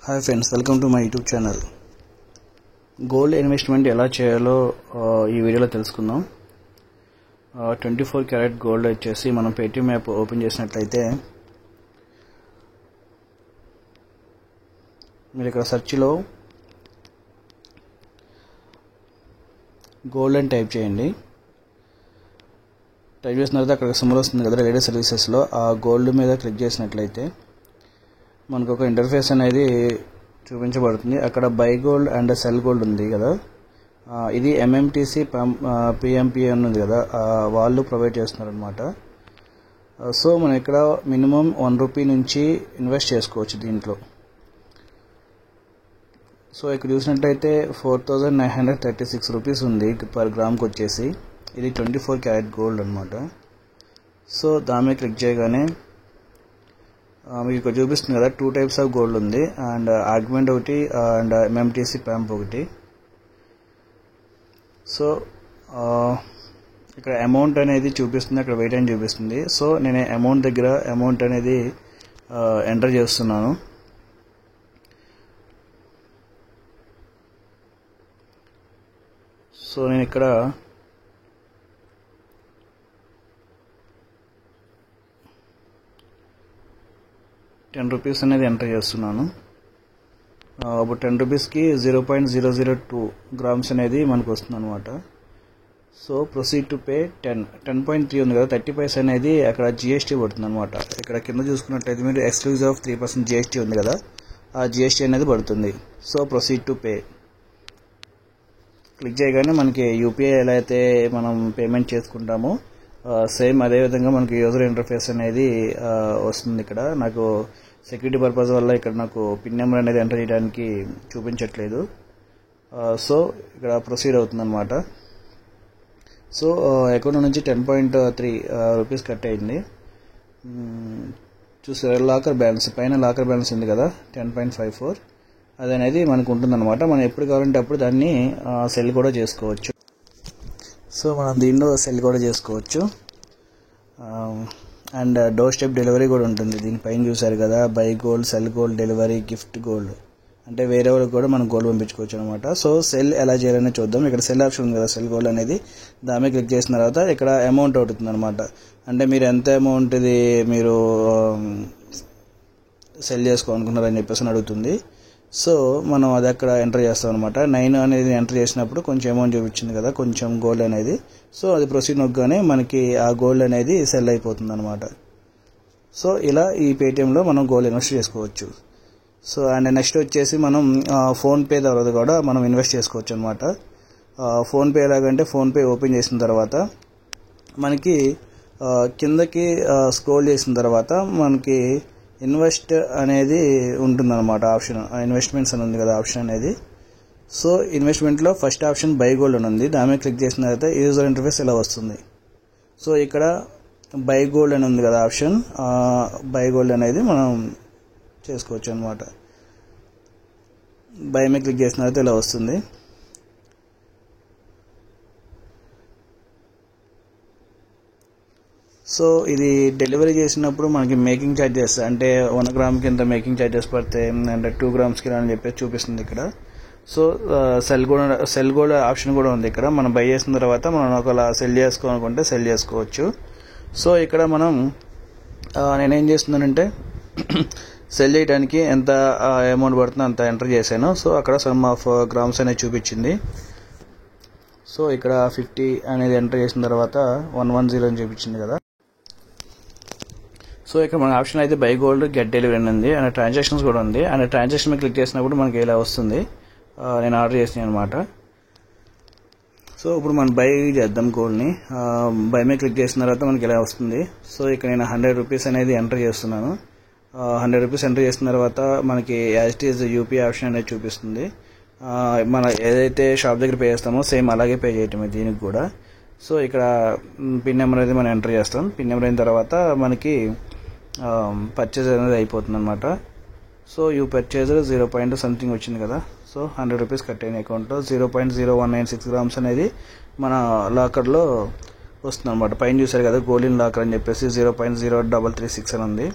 Hi friends, welcome to my YouTube channel. Gold investment ఎలా చేయాలో ఈ వీడియోలో తెలుసుకుందాం. 24 క్యారెట్ గోల్డ్ వచ్చేసి మనం పేటీఎం యాప్ ఓపెన్ చేసినట్లయితే మీరు ఇక్కడ సెర్చ్లో గోల్డ్ అని టైప్ చేయండి. టైప్ చేసిన తర్వాత అక్కడ సింబల్ వస్తుంది కదా, రేడియో సర్వీసెస్లో ఆ గోల్డ్ మీద క్లిక్ చేసినట్లయితే మనకు ఒక ఇంటర్ఫేస్ అనేది చూపించబడుతుంది. అక్కడ buy gold and cell gold ఉంది కదా, ఇది ఎంఎంటీసీ పిఎంపి అని ఉంది కదా, వాళ్ళు ప్రొవైడ్ చేస్తున్నారు అనమాట. సో మనం ఇక్కడ మినిమం ₹1 నుంచి ఇన్వెస్ట్ చేసుకోవచ్చు దీంట్లో. సో ఇక్కడ చూసినట్లయితే 4936 రూపీస్ ఉంది పర్ గ్రామ్కి వచ్చేసి. ఇది 24 క్యారెట్ గోల్డ్ అనమాట. సో దాని మీద క్లిక్ చేయగానే మీకు ఇక్కడ చూపిస్తుంది కదా, 2 టైప్స్ ఆఫ్ గోల్డ్ ఉంది, అండ్ ఆర్గ్యుమెంట్ ఒకటి అండ్ ఎంఎంటీసీ ప్యాంప్ ఒకటి. సో ఇక్కడ అమౌంట్ అనేది చూపిస్తుంది, అక్కడ వెయిట్ అని చూపిస్తుంది. సో నేను అమౌంట్ దగ్గర అమౌంట్ అనేది ఎంటర్ చేస్తున్నాను. సో నేను ఇక్కడ ₹10 అనేది ఎంటర్ చేస్తున్నాను. అప్పుడు ₹10కి 0.002 గ్రామ్స్ అనేది మనకు వస్తుంది అనమాట. సో ప్రొసీడ్ టు పే 10.3 ఉంది కదా, 30 పైస్ అనేది అక్కడ జిఎస్టీ పడుతుంది అనమాట. ఇక్కడ కింద చూసుకున్నట్లయితే మీరు ఎక్స్క్లూజివ్ ఆఫ్ 3% జిఎస్టీ ఉంది కదా, ఆ జిఎస్టీ అనేది పడుతుంది. So proceed to pay click చేయగానే మనకి యూపీఐ ఎలా అయితే మనం పేమెంట్ చేసుకుంటామో సేమ్ అదేవిధంగా మనకి యూజర్ ఇంటర్ఫేస్ అనేది వస్తుంది. ఇక్కడ నాకు సెక్యూరిటీ పర్పస్ వల్ల ఇక్కడ నాకు పిన్ నెంబర్ అనేది ఎంటర్ చేయడానికి చూపించట్లేదు. సో ఇక్కడ ప్రొసీడ్ అవుతుంది అనమాట. సో అకౌంట్ నుంచి 10.3 రూపీస్ కట్ అయింది. చూసారు లాకర్ బ్యాలెన్స్, పైన లాకర్ బ్యాలెన్స్ ఉంది కదా 10.54, అది అనేది మనకు ఉంటుందన్నమాట. మనం ఎప్పుడు కావాలంటే అప్పుడు దాన్ని సెల్ కూడా చేసుకోవచ్చు. సో మనం దీనిలో సెల్ కూడా చేసుకోవచ్చు. అండ్ డోర్ స్టెప్ డెలివరీ కూడా ఉంటుంది. దీనిపైన చూసారు కదా, buy gold, cell gold, delivery, gift gold, అంటే వేరే వాళ్ళకి కూడా మనం గోల్డ్ పంపించుకోవచ్చు అనమాట. సో సెల్ ఎలా చేయాలని చూద్దాం. ఇక్కడ సెల్ ఆప్షన్ ఉంది కదా, సెల్ గోల్డ్ అనేది, దాని మీద క్లిక్ చేసిన తర్వాత ఇక్కడ అమౌంట్ అవుతుంది అనమాట. అంటే మీరు ఎంత అమౌంట్ ఇది మీరు సెల్ చేసుకోవాలనుకున్నారని చెప్పేసి అడుగుతుంది. సో మనం అది అక్కడ ఎంటర్ చేస్తాం అనమాట. 9 అనేది ఎంటర్ చేసినప్పుడు కొంచెం అమౌంట్ చూపించింది కదా, కొంచెం గోల్డ్ అనేది. సో అది ప్రొసీడ్ నొక్కగానే మనకి ఆ గోల్డ్ అనేది సెల్ అయిపోతుంది అనమాట. సో ఇలా ఈ పేటిఎంలో మనం గోల్డ్ ఇన్వెస్ట్ చేసుకోవచ్చు. సో అండ్ నెక్స్ట్ వచ్చేసి మనం ఫోన్పే ద్వారా కూడా మనం ఇన్వెస్ట్ చేసుకోవచ్చు అనమాట. ఫోన్పే ఎలాగంటే, ఫోన్పే ఓపెన్ చేసిన తర్వాత మనకి కిందకి స్క్రోల్ చేసిన తర్వాత మనకి ఇన్వెస్ట్ అనేది ఉంటుందన్నమాట ఆప్షన్. ఇన్వెస్ట్మెంట్స్ అని ఉంది కదా ఆప్షన్ అనేది. సో ఇన్వెస్ట్మెంట్లో ఫస్ట్ ఆప్షన్ బై గోల్డ్ అని ఉంది, దాని మీద క్లిక్ చేసిన తర్వాత యూజర్ ఇంటర్ఫేస్ ఇలా వస్తుంది. సో ఇక్కడ బై గోల్డ్ అని ఉంది కదా ఆప్షన్, బై గోల్డ్ అనేది మనం చేసుకోవచ్చు అనమాట. బై మీద క్లిక్ చేసిన తర్వాత ఇలా వస్తుంది. సో ఇది డెలివరీ చేసినప్పుడు మనకి మేకింగ్ ఛార్జెస్, అంటే 1 గ్రామ్కి ఇంత మేకింగ్ ఛార్జెస్ పడతాయి, అంటే 2 గ్రామ్స్కి అని చెప్పేసి చూపిస్తుంది ఇక్కడ. సో సెల్ గోల్డ్ ఆప్షన్ కూడా ఉంది ఇక్కడ. మనం బై చేసిన తర్వాత మనం ఒకవేళ సెల్ చేసుకోవాలనుకుంటే సెల్ చేసుకోవచ్చు. సో ఇక్కడ మనం నేనేం చేస్తున్నానంటే సెల్ చేయడానికి ఎంత అమౌంట్ పడుతుందో అంత ఎంటర్ చేశాను. సో అక్కడ సమ్ ఆఫ్ గ్రామ్స్ అనేది చూపించింది. సో ఇక్కడ 50 అనేది ఎంటర్ చేసిన తర్వాత 110 అని చూపించింది కదా. సో ఇక్కడ మన ఆప్షన్ అయితే బై గోల్డ్, గెట్ డెలివరీ అని ఉంది, అండ్ ట్రాన్సాక్షన్స్ కూడా ఉంది. అండ్ ట్రాన్సాక్షన్ మీద క్లిక్ చేసినప్పుడు మనకి ఇలా వస్తుంది, నేను ఆర్డర్ చేసినాను అనమాట. సో ఇప్పుడు మనం బై చేద్దాం గోల్డ్ని. బై మీద క్లిక్ చేసిన తర్వాత మనకి ఇలా వస్తుంది. సో ఇక్కడ నేను ₹100 అనేది ఎంటర్ చేస్తున్నాను. ₹100 ఎంటర్ చేసిన తర్వాత మనకి as it is UPI option అనేది చూపిస్తుంది. మన ఏదైతే షాప్ దగ్గర పే చేస్తామో సేమ్ అలాగే పే చేయటమే దీనికి కూడా. సో ఇక్కడ పిన్ నెంబర్ అనేది మనం ఎంటర్ చేస్తాం. పిన్ నెంబర్ అయిన తర్వాత మనకి పర్చేజ్ అనేది అయిపోతుంది అనమాట. So you purchase 0. సంథింగ్ వచ్చింది కదా. సో ₹100 కట్ అయిన అకౌంట్లో 0.0196 గ్రామ్స్ అనేది మన లాకర్లో వస్తుంది అనమాట. పైన చూసారు కదా, గోల్డ్ ఇన్ లాకర్ అని చెప్పేసి 0.0336 అని ఉంది.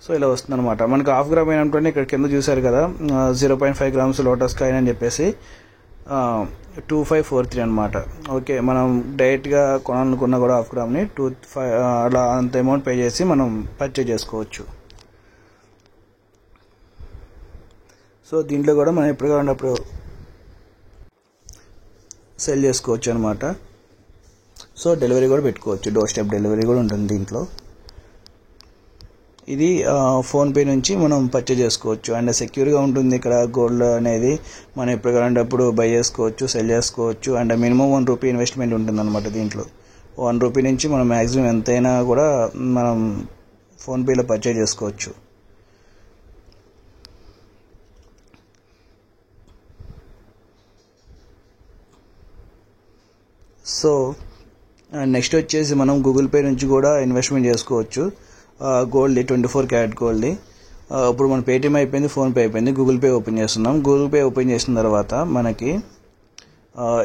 సో ఇలా వస్తుంది అనమాట. మనకు హాఫ్ గ్రామ్ అయినటువంటి ఇక్కడ కింద చూసారు కదా 0.5 grams లోటస్ కాయిన్ అని చెప్పేసి 2543 అనమాట. ఓకే, మనం డైరెక్ట్గా కొనాలనుకున్నా కూడా హాఫ్ గ్రామ్ని 25 అలా అంత అమౌంట్ పే చేసి మనం పర్చేజ్ చేసుకోవచ్చు. సో దీంట్లో కూడా మనం ఎప్పుడు కావాలంటే అప్పుడు సెల్ చేసుకోవచ్చు అనమాట. సో డెలివరీ కూడా పెట్టుకోవచ్చు, డోర్ స్టెప్ డెలివరీ కూడా ఉంటుంది దీంట్లో. ఇది ఫోన్పే నుంచి మనం పర్చేజ్ చేసుకోవచ్చు అండ్ సెక్యూర్గా ఉంటుంది. ఇక్కడ గోల్డ్ అనేది మనం ఎప్పుడు కావాలంటే అప్పుడు బై చేసుకోవచ్చు, సెల్ చేసుకోవచ్చు అండ్ మినిమం ₹1 ఇన్వెస్ట్మెంట్ ఉంటుంది అనమాట. దీంట్లో ₹1 నుంచి మనం మ్యాక్సిమం ఎంతైనా కూడా మనం ఫోన్పేలో పర్చేజ్ చేసుకోవచ్చు. సో నెక్స్ట్ వచ్చేసి మనం గూగుల్ పే నుంచి కూడా ఇన్వెస్ట్మెంట్ చేసుకోవచ్చు గోల్డ్ది, 24 క్యారెట్ గోల్డ్ది. ఇప్పుడు మన పేటిఎం అయిపోయింది, ఫోన్పే అయిపోయింది, గూగుల్ పే ఓపెన్ చేస్తున్నాం. గూగుల్ పే ఓపెన్ చేసిన తర్వాత మనకి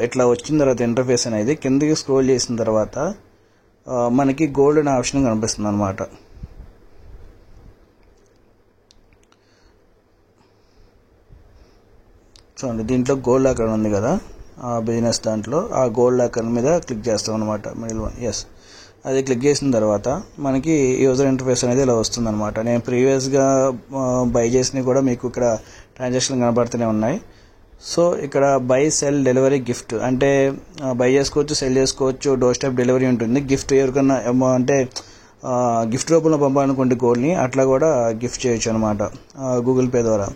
ఇట్లా వచ్చిన తర్వాత ఇంటర్ఫేస్ అనేది కిందకి స్క్రోల్ చేసిన తర్వాత మనకి గోల్డ్ అనే ఆప్షన్ కనిపిస్తుంది అనమాట. చూడండి, దీంట్లో గోల్డ్ లాకర్ ఉంది కదా బిజినెస్, దాంట్లో ఆ గోల్డ్ లాకర్ మీద క్లిక్ చేస్తాం అనమాట. మిడిల్ వన్, ఎస్, అది క్లిక్ చేసిన తర్వాత మనకి యూజర్ ఇంటర్ఫేస్ అనేది ఇలా వస్తుంది అనమాట. నేను ప్రీవియస్గా బై చేసినవి కూడా మీకు ఇక్కడ ట్రాన్సాక్షన్ కనబడుతూనే ఉన్నాయి. సో ఇక్కడ బై, సెల్, డెలివరీ, గిఫ్ట్ అంటే బై చేసుకోవచ్చు, సెల్ చేసుకోవచ్చు, డోర్ స్టెప్ డెలివరీ ఉంటుంది. గిఫ్ట్ ఎవరికన్నా అంటే గిఫ్ట్ రూపంలో పంపాలనుకోండి గోల్డ్ని, అట్లా కూడా గిఫ్ట్ చేయొచ్చు అనమాట గూగుల్ పే ద్వారా.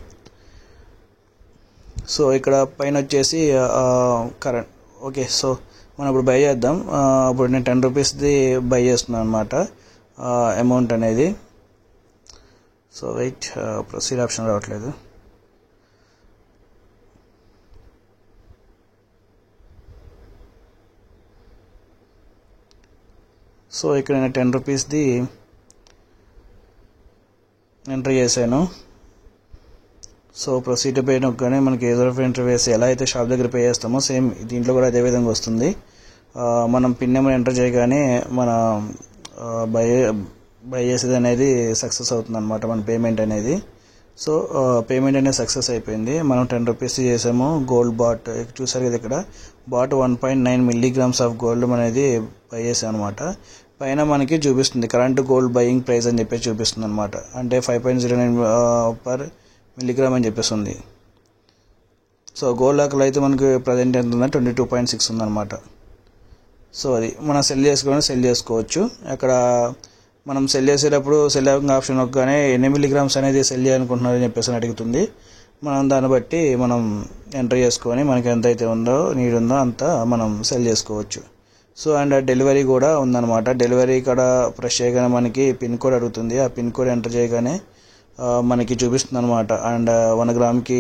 సో ఇక్కడ పైన వచ్చేసి కరెంట్. ఓకే, సో మనం ఇప్పుడు బై చేద్దాం. ఇప్పుడు నేను ₹10ది బై చేస్తున్నాను అనమాట అమౌంట్ అనేది. సో వెయిట్, ప్రొసీడ్ ఆప్షన్ రావట్లేదు. సో ఇక్కడ నేను ₹10ది ఎంటర్ చేశాను. సో ప్రొసీడ్ పే నొక్కగానే మనకి యూజర్ ఇంటర్ఫేస్ ఎలా అయితే షాప్ దగ్గర పే చేస్తామో సేమ్ దీంట్లో కూడా అదే విధంగా వస్తుంది. మనం పిన్ నెంబర్ ఎంటర్ చేయగానే మన బై చేసేది అనేది సక్సెస్ అవుతుంది అనమాట, మన పేమెంట్ అనేది. సో పేమెంట్ అనేది సక్సెస్ అయిపోయింది. మనం ₹10 చేసాము. గోల్డ్ బాట్ చూసారు కదా, ఇక్కడ బాట్ 1.9 milligrams ఆఫ్ గోల్డ్ అనేది బై చేసాం అనమాట. పైన మనకి చూపిస్తుంది కరెంట్ గోల్డ్ బయింగ్ ప్రైస్ అని చెప్పేసి చూపిస్తుంది అనమాట. అంటే 5.09 per milligram అని చెప్పేస్తుంది. సో గోల్డ్ లాకర్లో అయితే మనకి ప్రజెంట్ ఎంత ఉందంటే 22.6 ఉందన్నమాట. సో అది మనం సెల్ చేసుకోవచ్చు. అక్కడ మనం సెల్ చేసేటప్పుడు సెల్ ఆప్షన్ నొక్కగానే ఎన్ని మిల్లీగ్రామ్స్ అనేది సెల్ చేయాలనుకుంటున్నారని చెప్పేసి అడుగుతుంది. మనం దాన్ని బట్టి మనం ఎంటర్ చేసుకొని మనకి ఎంత అయితే నీడ్ ఉందో అంత మనం సెల్ చేసుకోవచ్చు. సో అండ్ డెలివరీ కూడా ఉందన్నమాట. డెలివరీ ఇక్కడ ప్రెస్ చేయగానే మనకి పిన్ కోడ్ అడుగుతుంది. ఆ పిన్ కోడ్ ఎంటర్ చేయగానే మనకి చూపిస్తుంది అనమాట. అండ్ 1 గ్రామ్కి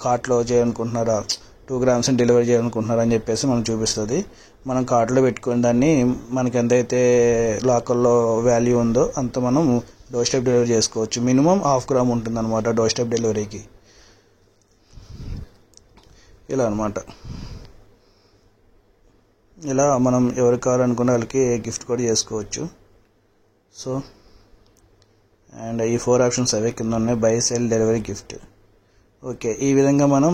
కార్ట్లో చేయాలనుకుంటున్నారా, 2 grams డెలివరీ చేయాలనుకుంటున్నారా అని చెప్పేసి మనకు చూపిస్తుంది. మనం కార్ట్లో పెట్టుకుని దాన్ని మనకి ఎంతైతే లాకర్లో వాల్యూ ఉందో అంత మనం డోర్ స్టెప్ డెలివరీ చేసుకోవచ్చు. మినిమం ½ గ్రామ్ ఉంటుంది అనమాట డోర్ స్టెప్ డెలివరీకి. ఇలా అనమాట. ఇలా మనం ఎవరికి కావాలనుకున్న వాళ్ళకి గిఫ్ట్ కూడా చేసుకోవచ్చు. సో అండ్ ఈ 4 ఆప్షన్స్ అవే కింద ఉన్నాయి, by, cell, delivery, gift. Okay, ఈ విధంగా మనం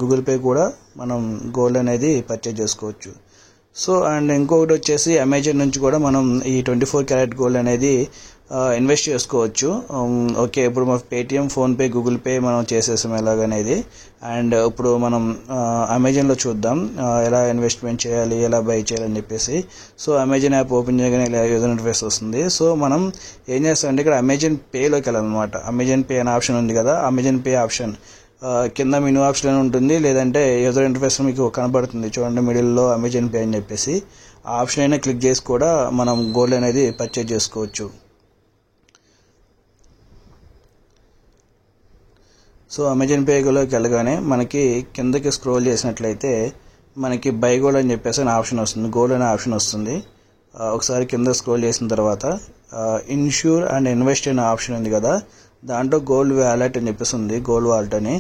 గూగుల్ పే కూడా మనం గోల్డ్ అనేది పర్చేజ్ చేసుకోవచ్చు. సో అండ్ ఇంకొకటి వచ్చేసి అమెజాన్ నుంచి కూడా మనం ఈ 24 క్యారెట్ గోల్డ్ అనేది ఇన్వెస్ట్ చేసుకోవచ్చు. ఓకే, ఇప్పుడు మన పేటిఎం, ఫోన్పే, గూగుల్ పే మనం చేసేసాం ఎలాగనేది. అండ్ ఇప్పుడు మనం అమెజాన్లో చూద్దాం ఎలా ఇన్వెస్ట్మెంట్ చేయాలి, ఎలా బై చేయాలని చెప్పేసి. సో అమెజాన్ యాప్ ఓపెన్ చేయగానే ఇలా యూజర్ ఇంటర్ఫేస్ వస్తుంది. సో మనం ఏం చేస్తామంటే ఇక్కడ అమెజాన్ పేలోకి వెళ్ళాలన్నమాట. అమెజాన్ పే అనే ఆప్షన్ ఉంది కదా, అమెజాన్ పే ఆప్షన్ కింద మెనూ ఆప్షన్ ఉంటుంది, లేదంటే యూజర్ ఇంటర్ఫేస్ మీకు కనబడుతుంది చూడండి మిడిల్లో అమెజాన్ పే అని చెప్పేసి. ఆ ఆప్షన్ అయినా క్లిక్ చేసి కూడా మనం గోల్డ్ అనేది పర్చేజ్ చేసుకోవచ్చు. సో అమెజాన్ పేలోకి వెళ్ళగానే మనకి కిందకి స్క్రోల్ చేసినట్లయితే మనకి బై గోల్డ్ అని చెప్పేసి అనే ఆప్షన్ వస్తుంది, గోల్డ్ అనే ఆప్షన్ వస్తుంది. ఒకసారి కింద స్క్రోల్ చేసిన తర్వాత ఇన్ష్యూర్ అండ్ ఇన్వెస్ట్ అనే ఆప్షన్ ఉంది కదా, దాంట్లో గోల్డ్ వ్యాలెట్ అని చెప్పేసి ఉంది, గోల్డ్ వాలెట్ అని.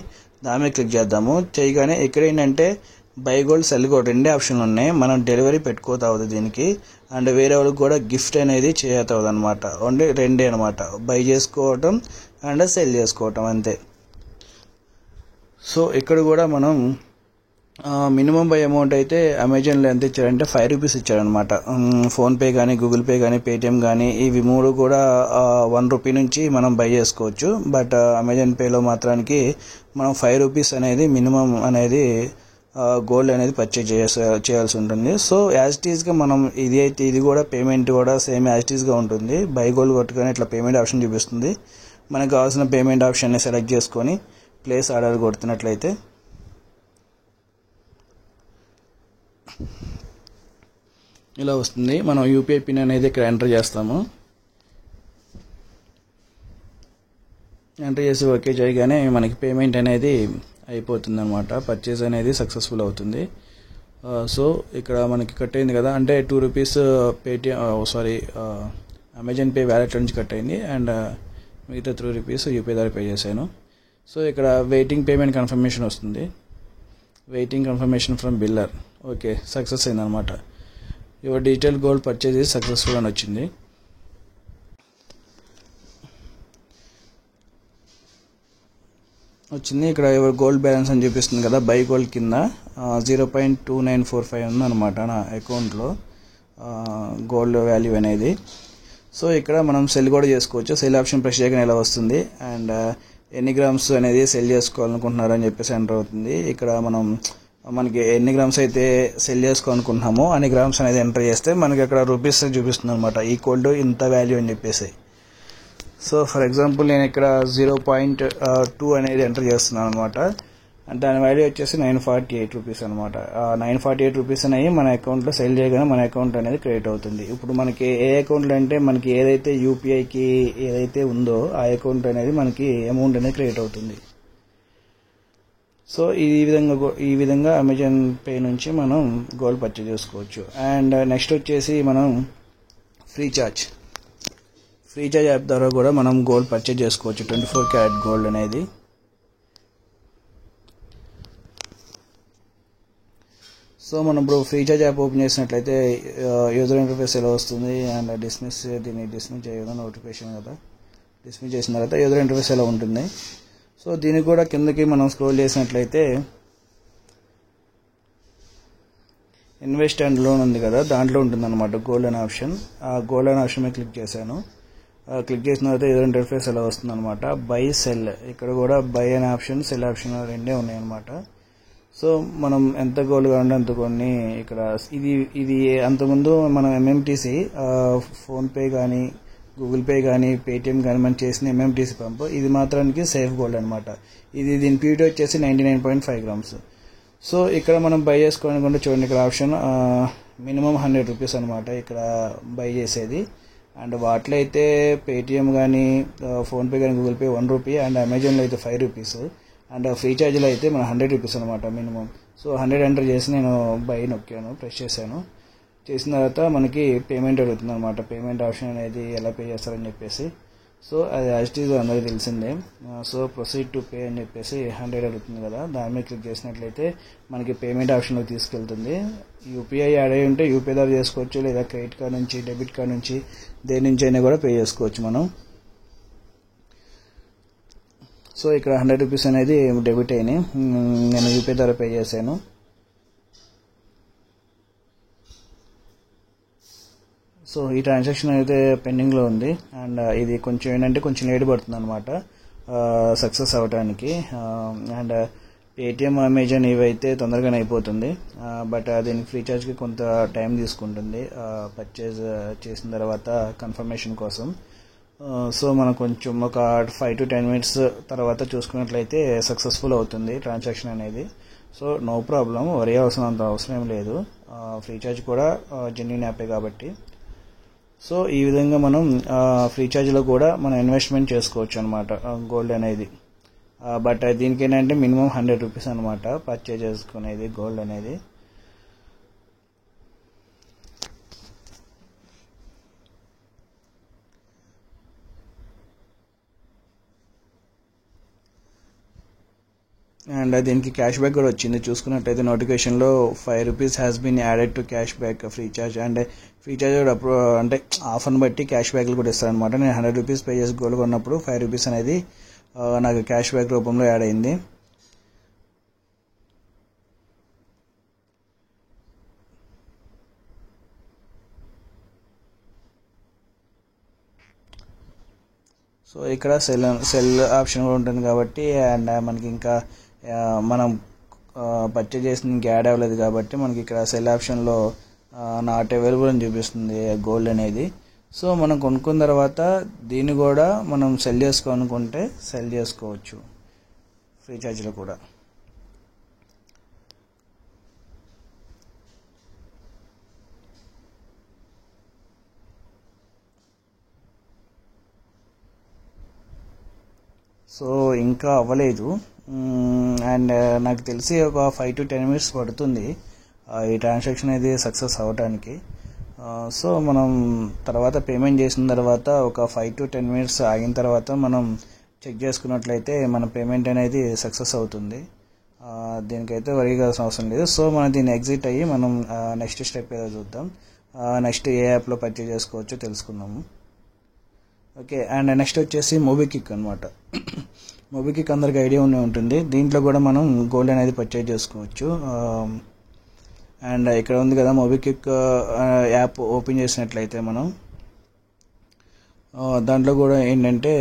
దాని మీద క్లిక్ చేద్దాము. చేయగానే ఇక్కడ ఏంటంటే బై గోల్డ్ సెల్ గోల్డ్ రెండే ఆప్షన్లు ఉన్నాయి. మనం డెలివరీ పెట్టుకోతా అవుతుంది దీనికి, అండ్ వేరే వాళ్ళకి కూడా గిఫ్ట్ అనేది చేయవుతుంది అనమాట. ఓన్లీ రెండే అనమాట, బై చేసుకోవటం అండ్ సెల్ చేసుకోవటం అంతే. సో ఇక్కడ కూడా మనం మినిమం బై అమౌంట్ అయితే అమెజాన్లో ఎంత ఇచ్చారంటే 5 రూపీస్ ఇచ్చారనమాట. ఫోన్పే కానీ, గూగుల్ పే కానీ, పేటిఎం కానీ ఇవి 3 కూడా 1 రూపీ నుంచి మనం బై చేసుకోవచ్చు. బట్ అమెజాన్ పేలో మాత్రానికి మనం 5 రూపీస్ అనేది మినిమం అనేది గోల్డ్ అనేది పర్చేజ్ చేయాల్సి ఉంటుంది. సో యాజ్ ఇట్ ఈస్గా మనం ఇది కూడా పేమెంట్ కూడా సేమ్ యాజ్ ఇట్ ఈస్గా ఉంటుంది. బై గోల్డ్ కొట్టుకొని ఇట్లా పేమెంట్ ఆప్షన్ చూపిస్తుంది. మనకు కావాల్సిన పేమెంట్ ఆప్షన్ని సెలెక్ట్ చేసుకొని ప్లేస్ ఆర్డర్ కొడుతున్నట్లయితే ఇలా వస్తుంది. మనం యూపీఐ పిన్ అనేది ఇక్కడ ఎంటర్ చేస్తాము. ఎంటర్ చేసి ఓకే చేయగానే మనకి పేమెంట్ అనేది అయిపోతుంది అనమాట. పర్చేజ్ అనేది సక్సెస్ఫుల్ అవుతుంది. సో ఇక్కడ మనకి కట్ అయింది కదా, అంటే 2 rupees Paytm Amazon pay wallet నుంచి కట్ అయింది, అండ్ మిగతా 3 రూపీస్ యూపీఐ ద్వారా పే చేశాను. సో ఇక్కడ వెయిటింగ్ పేమెంట్ కన్ఫర్మేషన్ వస్తుంది. Waiting confirmation from biller. Okay, success అయిందనమాట. Your digital gold purchase is successful అని వచ్చింది. ఇక్కడ యువర్ గోల్డ్ బ్యాలెన్స్ అని చూపిస్తుంది కదా, బై గోల్డ్ కింద 0.2945 ఉందన్నమాట నా అకౌంట్లో గోల్డ్ వాల్యూ అనేది. సో ఇక్కడ మనం సెల్ కూడా చేసుకోవచ్చు. సెల్ ఆప్షన్ ప్రెస్ చేయగానే ఇలా వస్తుంది, అండ్ ఎన్ని గ్రామ్స్ అనేది సెల్ చేసుకోవాలనుకుంటున్నారు అని చెప్పేసి ఎంటర్ అవుతుంది. ఇక్కడ మనకి ఎన్ని గ్రామ్స్ అయితే సెల్ చేసుకోవాలనుకుంటున్నామో అన్ని గ్రామ్స్ అనేది ఎంటర్ చేస్తే మనకి అక్కడ రూపీస్ చూపిస్తుంది అనమాట, ఈక్వల్ టు ఇంత వాల్యూ అని చెప్పేసి. సో ఫర్ ఎగ్జాంపుల్ నేను ఇక్కడ 0.2 అనేది ఎంటర్ చేస్తున్నాను అనమాట. దాని వాల్యూ వచ్చేసి 948 రూపీస్ అనమాట. 948 రూపీస్ అనేవి మన అకౌంట్లో సెల్ చేయగానే మన అకౌంట్ అనేది క్రియేట్ అవుతుంది. ఇప్పుడు మనకి ఏ అకౌంట్లో అంటే మనకి ఏదైతే యూపీఐకి ఏదైతే ఉందో ఆ అకౌంట్ అనేది మనకి అమౌంట్ అనేది క్రియేట్ అవుతుంది. సో ఈ విధంగా అమెజాన్ పే నుంచి మనం గోల్డ్ పర్చేజ్ చేసుకోవచ్చు. అండ్ నెక్స్ట్ వచ్చేసి మనం ఫ్రీచార్జ్ యాప్ ద్వారా కూడా మనం గోల్డ్ పర్చేజ్ చేసుకోవచ్చు. 24 క్యారెట్ గోల్డ్ అనేది. సో మనం ఇప్పుడు ఫ్రీచార్జ్ యాప్ ఓపెన్ చేసినట్లయితే యూజర్ ఇంటర్ఫేస్ ఎలా వస్తుంది, అండ్ దీన్ని డిస్మిస్ చేయడం నోటిఫికేషన్ కదా, డిస్మిస్ చేసిన తర్వాత యూజర్ ఇంటర్ఫేస్ ఎలా ఉంటుంది. సో దీనికి కూడా కిందకి మనం స్క్రోల్ చేసినట్లయితే ఇన్వెస్ట్ అండ్ లోన్ ఉంది కదా, దాంట్లో ఉంటుందన్నమాట గోల్డ్ అనే ఆప్షన్. ఆ గోల్డ్ అనే ఆప్షన్ మీద క్లిక్ చేశాను. క్లిక్ చేసిన తర్వాత యూజర్ ఇంటర్ఫేస్ ఎలా వస్తుంది అనమాట. బై సెల్, ఇక్కడ కూడా బై అనే ఆప్షన్, సెల్ ఆప్షన్ రెండే ఉన్నాయన్నమాట. సో మనం ఎంత గోల్డ్ కావాలంటే అంత కొన్ని ఇక్కడ ఇది అంతకుముందు మనం ఎంఎంటీసీ ఫోన్పే కానీ, గూగుల్ పే కానీ, పేటిఎం కానీ మనం చేసిన ఎంఎంటీసీ పంపు, ఇది మాత్రానికి సేఫ్ గోల్డ్ అనమాట. దీని ప్యూరిటీ వచ్చేసి 99.5 గ్రామ్స్. సో ఇక్కడ మనం బై చేసుకోవాలనుకుంటే చూడండి, ఇక్కడ ఆప్షన్ మినిమం 100 రూపీస్ అనమాట ఇక్కడ బై చేసేది. అండ్ వాటిలో అయితే పేటిఎం కానీ, ఫోన్పే కానీ, గూగుల్ పే 1 రూపీ, అండ్ అమెజాన్లో అయితే 5 రూపీస్, అండ్ ఫ్రీచార్జ్లో అయితే మన 100 రూపీస్ అనమాట మినిమం. సో 100 ఎంటర్ చేసి నేను బై నొక్కాను, ప్రెస్ చేశాను. చేసిన తర్వాత మనకి పేమెంట్ అడుగుతుంది అనమాట. పేమెంట్ ఆప్షన్ అనేది ఎలా పే చేస్తారని చెప్పేసి. సో అది యాజిటీగా అందరికీ తెలిసిందే. సో ప్రొసీడ్ టు పే అని చెప్పేసి 100 అడుగుతుంది కదా, దాని మీద క్లిక్ చేసినట్లయితే మనకి పేమెంట్ ఆప్షన్లోకి తీసుకెళ్తుంది. యూపీఐ యాడ్ అయి ఉంటే యూపీఐ ద్వారా చేసుకోవచ్చు, లేదా క్రెడిట్ కార్డ్ నుంచి, డెబిట్ కార్డ్ నుంచి, దేని నుంచి అయినా కూడా పే చేసుకోవచ్చు మనం. సో ఇక్కడ 100 రూపీస్ అనేది డెబిట్ అయినాయి, నేను యూపీఐ ద్వారా పే చేశాను. సో ఈ ట్రాన్సాక్షన్ అయితే పెండింగ్లో ఉంది, అండ్ ఇది కొంచెం లేట్ పడుతుంది అనమాట సక్సెస్ అవ్వడానికి. అండ్ పేటిఎం, అమెజాన్ ఇవైతే తొందరగానే అయిపోతుంది, బట్ దీనికి ఫ్రీచార్జ్కి కొంత టైం తీసుకుంటుంది పర్చేజ్ చేసిన తర్వాత కన్ఫర్మేషన్ కోసం. సో మనం కొంచెం ఒక 5 to 10 minutes తర్వాత చూసుకున్నట్లయితే సక్సెస్ఫుల్ అవుతుంది ట్రాన్సాక్షన్ అనేది. సో నో ప్రాబ్లం, వరీ అవసరం ఏం లేదు. ఫ్రీచార్జ్ కూడా జెన్యూన్ యాపే కాబట్టి. సో ఈ విధంగా మనం ఫ్రీచార్జ్లో కూడా మనం ఇన్వెస్ట్మెంట్ చేసుకోవచ్చు అనమాట గోల్డ్ అనేది. బట్ దీనికి ఏంటంటే మినిమం 100 రూపీస్ అనమాట పర్చేజ్ చేసుకునేది గోల్డ్ అనేది. అండ్ దీనికి క్యాష్ బ్యాక్ కూడా వచ్చింది. చూసుకున్నట్టయితే నోటిఫికేషన్లో 5 rupees has been added to cash back Freecharge. And Freecharge కూడా అంటే ఆఫర్ని బట్టి క్యాష్ బ్యాక్లు కూడా ఇస్తారనమాట. నేను 100 రూపీస్ పే చేసి గోల్డ్ కొన్నప్పుడు 5 రూపీస్ అనేది నాకు క్యాష్ బ్యాక్ రూపంలో యాడ్ అయింది. సో ఇక్కడ సెల్ ఆప్షన్ కూడా ఉంటుంది కాబట్టి, అండ్ మనకి ఇంకా మనం పర్చేజ్ చేసిన ఇంకా యాడ్ అవ్వలేదు కాబట్టి మనకి ఇక్కడ సెల్ ఆప్షన్లో నాట్ అవైలబుల్ అని చూపిస్తుంది గోల్డ్ అనేది. సో మనం కొనుక్కున్న తర్వాత దీన్ని కూడా మనం సెల్ చేసుకోవాలనుకుంటే సెల్ చేసుకోవచ్చు ఫ్రీ ఛార్జ్లో కూడా. సో ఇంకా అవ్వలేదు. అండ్ నాకు తెలిసి ఒక 5 to 10 minutes పడుతుంది ఈ ట్రాన్సాక్షన్ అనేది సక్సెస్ అవ్వడానికి. సో మనం తర్వాత పేమెంట్ చేసిన తర్వాత ఒక 5 to 10 minutes ఆగిన తర్వాత మనం చెక్ చేసుకున్నట్లయితే మన పేమెంట్ అనేది సక్సెస్ అవుతుంది. దీనికైతే వరీ కావాల్సిన అవసరం లేదు. సో మనం దీన్ని ఎగ్జిట్ అయ్యి మనం నెక్స్ట్ స్టెప్ ఏదో చూద్దాం. నెక్స్ట్ ఏ యాప్లో పర్చేజ్ చేసుకోవచ్చో తెలుసుకుందాము. ఓకే, అండ్ నెక్స్ట్ వచ్చేసి మోబిక్విక్ అనమాట. మోబిక్విక్ అందరికి ఐడియా ఉంటుంది. దీంట్లో కూడా మనం గోల్డ్ అనేది పర్చేజ్ చేసుకోవచ్చు. అండ్ ఇక్కడ ఉంది కదా మోబిక్విక్ యాప్ ఓపెన్ చేసినట్లయితే మనం దాంట్లో కూడా ఏంటంటే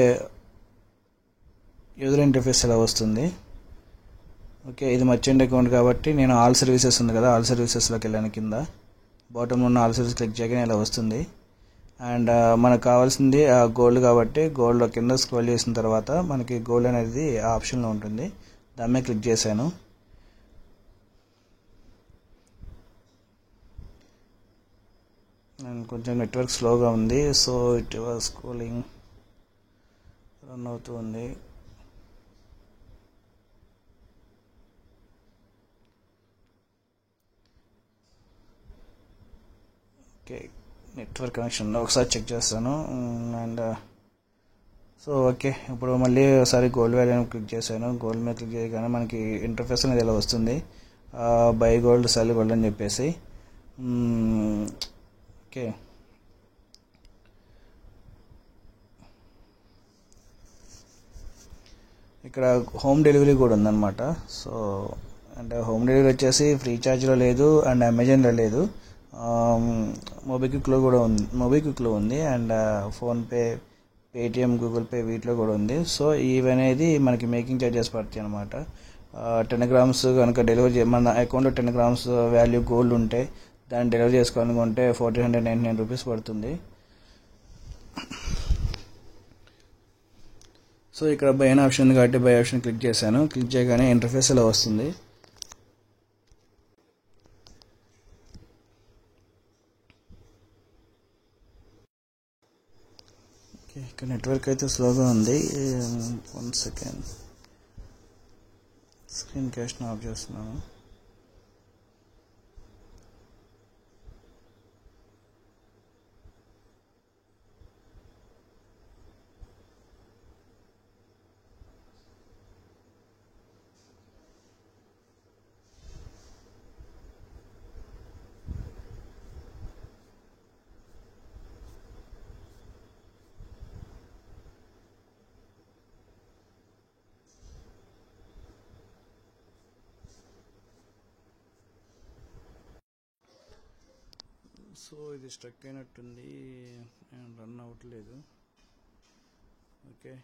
యూజర్ ఇంటర్ఫేస్ ఎలా వస్తుంది. ఓకే, ఇది మర్చెంట్ అకౌంట్ కాబట్టి నేను ఆల్ సర్వీసెస్ ఉంది కదా, ఆల్ సర్వీసెస్లోకి వెళ్ళాను. కింద బాటంలో ఉన్న ఆల్ సర్వీస్ క్లిక్ చేయగానే ఇలా వస్తుంది. అండ్ మనకు కావాల్సింది గోల్డ్ కాబట్టి గోల్డ్ కింద స్క్రోల్ చేసిన తర్వాత మనకి గోల్డ్ అనేది ఆ ఆప్షన్లో ఉంటుంది. దాని మీద క్లిక్ చేశాను. అండ్ కొంచెం నెట్వర్క్ స్లోగా ఉంది. So it was scrolling run అవుతూ ఉంది. ఓకే, నెట్వర్క్ కనెక్షన్ ఒకసారి చెక్ చేస్తాను. అండ్ సో ఓకే, ఇప్పుడు మళ్ళీ ఒకసారి గోల్డ్ వాల్యూ క్లిక్ చేశాను. గోల్డ్ మీద క్లిక్ చేయగానే మనకి ఇంటర్ఫేస్ అనేది ఇలా వస్తుంది, బై గోల్డ్ సెల్ గోల్డ్ అని చెప్పేసి. ఓకే, ఇక్కడ హోమ్ డెలివరీ కూడా ఉందన్నమాట. సో అంటే హోమ్ డెలివరీ వచ్చేసి ఫ్రీ ఛార్జ్లో లేదు అండ్ అమెజాన్లో లేదు, మోబిక్విక్లో ఉంది and PhonePe, Paytm, Google pay వీటిలో కూడా ఉంది. సో ఇవనేది మనకి మేకింగ్ ఛార్జెస్ పడతాయి అనమాట. 10 grams కనుక డెలివరీ మన అకౌంట్లో 10 grams వాల్యూ గోల్డ్ ఉంటే దాన్ని డెలివరీ చేసుకోవాలనుకుంటే 1499 రూపీస్ పడుతుంది. సో ఇక్కడ బై అనే ఆప్షన్ ఉంది కాబట్టి బై ఆప్షన్ క్లిక్ చేశాను. క్లిక్ చేయగానే ఇంటర్ఫేస్ ఇలా వస్తుంది. ఇక్కడ నెట్వర్క్ అయితే స్లోగా ఉంది. 1 సెకండ్, స్క్రీన్ క్యాష్ని ఆఫ్ చేస్తున్నాను. సో ఇది స్ట్రక్ అయినట్టుంది, రన్ అవ్వట్లేదు. ఓకే,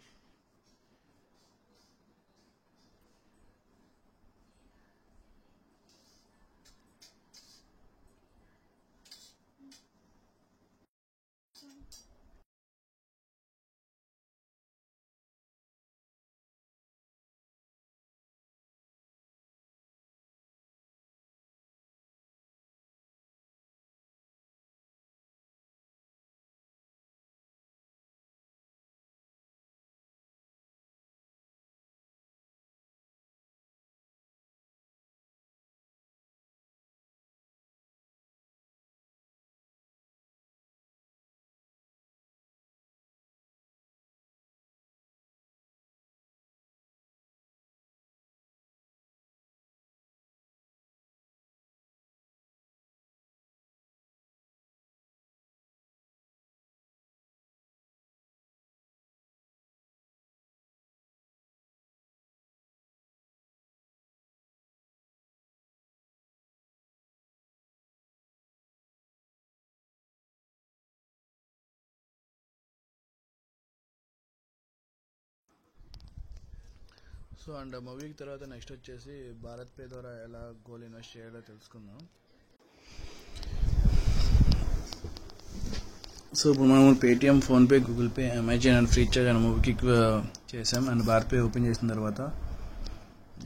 సో అండ్ మూవీకి తర్వాత నెక్స్ట్ వచ్చేసి భారత్ పే ద్వారా ఎలా గోల్డ్ ఇన్వెస్ట్ చేయాలో తెలుసుకుందాం. సో ఇప్పుడు మనం Paytm, PhonePe, Google pay, Amazon and Freecharge and మూవీకి చేసాం. అండ్ భారత్ పే ఓపెన్ చేసిన తర్వాత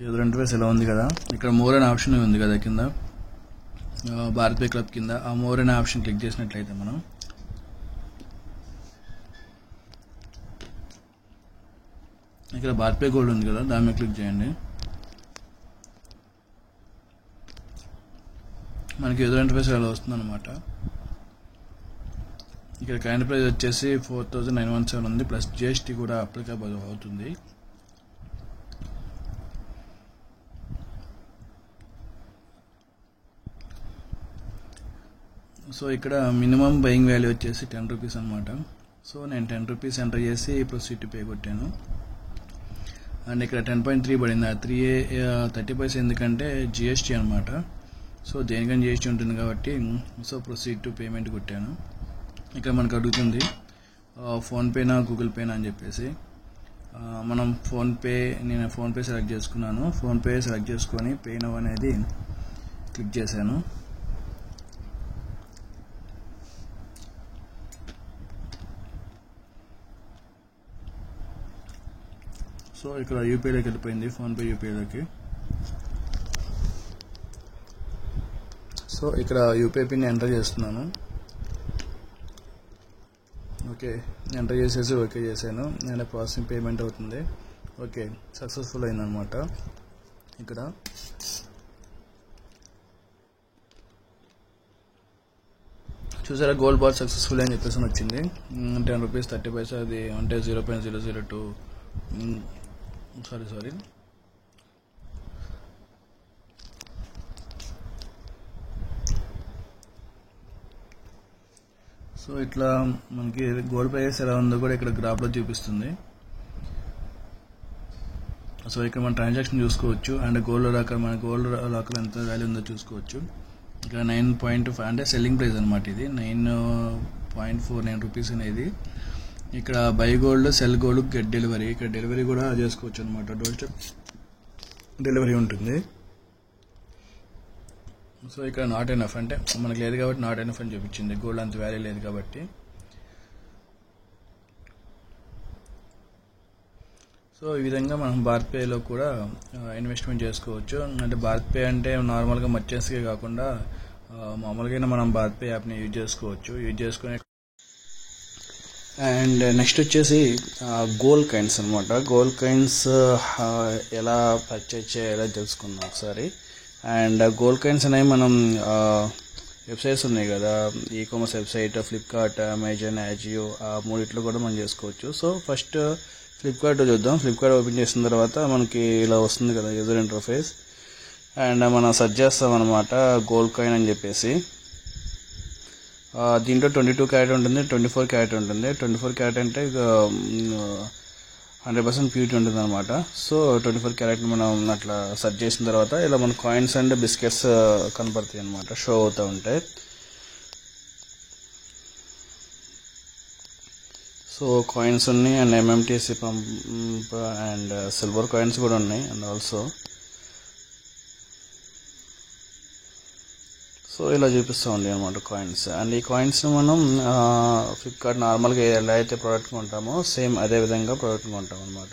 యూజర్ ఇంటర్ఫేస్ ఎలా ఉంది కదా, ఇక్కడ మోర్ అనే ఆప్షన్ ఉంది కదా కింద, భారత్ పే క్లబ్ కింద ఆ మోర్ అనే ఆప్షన్ క్లిక్ చేసినట్లయితే మనం ఇక్కడ భారత్ పే గోల్డ్ ఉంది కదా, దాని మీద క్లిక్ చేయండి. మనకి యూజర్ ఇంటర్ఫేస్ ఎలా వస్తుంది అనమాట. ఇక్కడ కరెంట్ ప్రైస్ వచ్చేసి 4917 ఉంది, ప్లస్ జిఎస్టీ కూడా అప్లికబుల్ అవుతుంది. సో ఇక్కడ మినిమం బయింగ్ వాల్యూ వచ్చేసి 10 రూపీస్ అనమాట. సో నేను 10 రూపీస్ ఎంటర్ చేసి ప్రొసీడ్ టు పే కొట్టాను. అండ్ ఇక్కడ 10.3 పడింది. 30 ఎందుకంటే జిఎస్టీ అనమాట. సో దేనికని జిఎస్టీ ఉంటుంది కాబట్టి సో ప్రొసీడ్ టు పేమెంట్ కొట్టాను. ఇక్కడ మనకు అడుగుతుంది ఫోన్పేనా గూగుల్ పేనా అని చెప్పేసి. మనం నేను ఫోన్పే సెలెక్ట్ చేసుకున్నాను. ఫోన్పే సెలెక్ట్ చేసుకొని పే నౌ అనేది క్లిక్ చేశాను. సో ఇక్కడ యూపీఐలోకి వెళ్ళిపోయింది, ఫోన్పే యూపీఐలోకి. సో ఇక్కడ యూపీఐ పిన్ ఎంటర్ చేస్తున్నాను. ఓకే, ఎంటర్ చేసేసి ఓకే చేశాను. నేను ప్రాసెసింగ్ పేమెంట్ అవుతుంది. ఓకే, సక్సెస్ఫుల్ అయిందనమాట. ఇక్కడ చూసారా గోల్డ్ బార్ సక్సెస్ఫుల్ అని చెప్పేసి వచ్చింది. 10 రూపీస్ 30 పైసా, అది అంటే 0.002 సారీ. సో ఇట్లా మనకి గోల్డ్ ప్రైస్ ఎలా ఉందో కూడా ఇక్కడ గ్రాఫ్లో చూపిస్తుంది. సో ఇక్కడ మన ట్రాన్సాక్షన్ చూసుకోవచ్చు. అండ్ గోల్డ్ లాకర్ ఎంత వాల్యూ ఉందో చూసుకోవచ్చు. ఇక్కడ 9.5 అంటే సెల్లింగ్ ప్రైస్ అనమాట. ఇది 9.49 రూపీస్ అనేది. ఇక్కడ buy gold, cell gold, get delivery. ఇక్కడ డెలివరీ కూడా చేసుకోవచ్చు అనమాట. డోర్ స్టెప్ డెలివరీ ఉంటుంది. సో ఇక్కడ నాట్ ఎనఫ్ అంటే మనకు లేదు కాబట్టి నాట్ ఎనఫ్ అని చూపించింది. గోల్డ్ అంత వాల్యూ లేదు కాబట్టి. సో ఈ విధంగా మనం భారత్ పేలో కూడా ఇన్వెస్ట్మెంట్ చేసుకోవచ్చు. అంటే భారత్ పే అంటే నార్మల్గా మర్చెంట్స్కే కాకుండా మామూలుగా మనం భారత్ పే యాప్ని యూజ్ చేసుకుని అండ్ నెక్స్ట్ వచ్చేసి గోల్డ్ కాయిన్స్ అనమాట. గోల్డ్ కాయిన్స్ ఎలా పర్చేజ్ చేయాలో తెలుసుకుందాం ఒకసారి. అండ్ గోల్డ్ కాయిన్స్ అనేవి మనం వెబ్సైట్స్ ఉన్నాయి కదా, e commerce website, Flipkart, Amazon, Ajio, ఆ మూడిట్లో కూడా మనం చేసుకోవచ్చు. సో ఫస్ట్ ఫ్లిప్కార్ట్ చూద్దాం. ఫ్లిప్కార్ట్ ఓపెన్ చేసిన తర్వాత మనకి ఇలా వస్తుంది కదా యూజర్ ఇంటర్ఫేస్. అండ్ మనం సెర్చ్ చేస్తాం అనమాట గోల్డ్ కాయిన్ అని చెప్పేసి. దీంట్లో 22 క్యారెట్ ఉంటుంది, 24 క్యారెట్ ఉంటుంది. 24 క్యారెట్ అంటే 100% ప్యూరిటీ ఉంటుంది అనమాట. సో 24 క్యారెట్ మనం అట్లా సెర్చ్ చేసిన తర్వాత ఇలా మన కాయిన్స్ అండ్ బిస్కెట్స్ కనపడతాయి అనమాట, షో అవుతూ ఉంటాయి. సో కాయిన్స్ ఉన్నాయి and MMTC pump and silver coins కూడా ఉన్నాయి. అండ్ ఆల్సో సో ఇలా చూపిస్తూ ఉంది అనమాట కాయిన్స్. అండ్ ఈ కాయిన్స్ని మనం ఫ్లిప్కార్ట్ నార్మల్గా ఎలా అయితే ప్రోడక్ట్ కొంటామో సేమ్ అదే విధంగా ప్రోడక్ట్ కొంటాం అనమాట.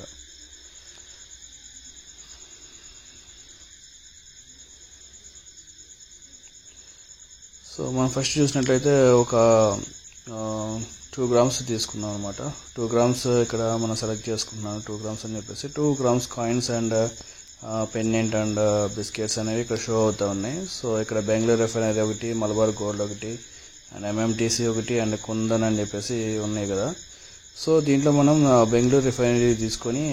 సో మనం ఫస్ట్ చూసినట్లయితే ఒక 2 grams తీసుకున్నాం అనమాట. 2 grams ఇక్కడ మనం సెలెక్ట్ చేసుకున్నాం. 2 grams అని చెప్పేసి 2 grams coins and pennant and biscuits అనేవి ఇక్కడ షో అవుతూ ఉన్నాయి. సో ఇక్కడ బెంగళూరు రిఫైనరీ ఒకటి, మలబార్ గోల్డ్ ఒకటి, అండ్ ఎంఎంటీసీ ఒకటి, అండ్ కుందన్ అని చెప్పేసి ఉన్నాయి కదా. సో దీంట్లో మనం బెంగళూరు రిఫైనరీ తీసుకొని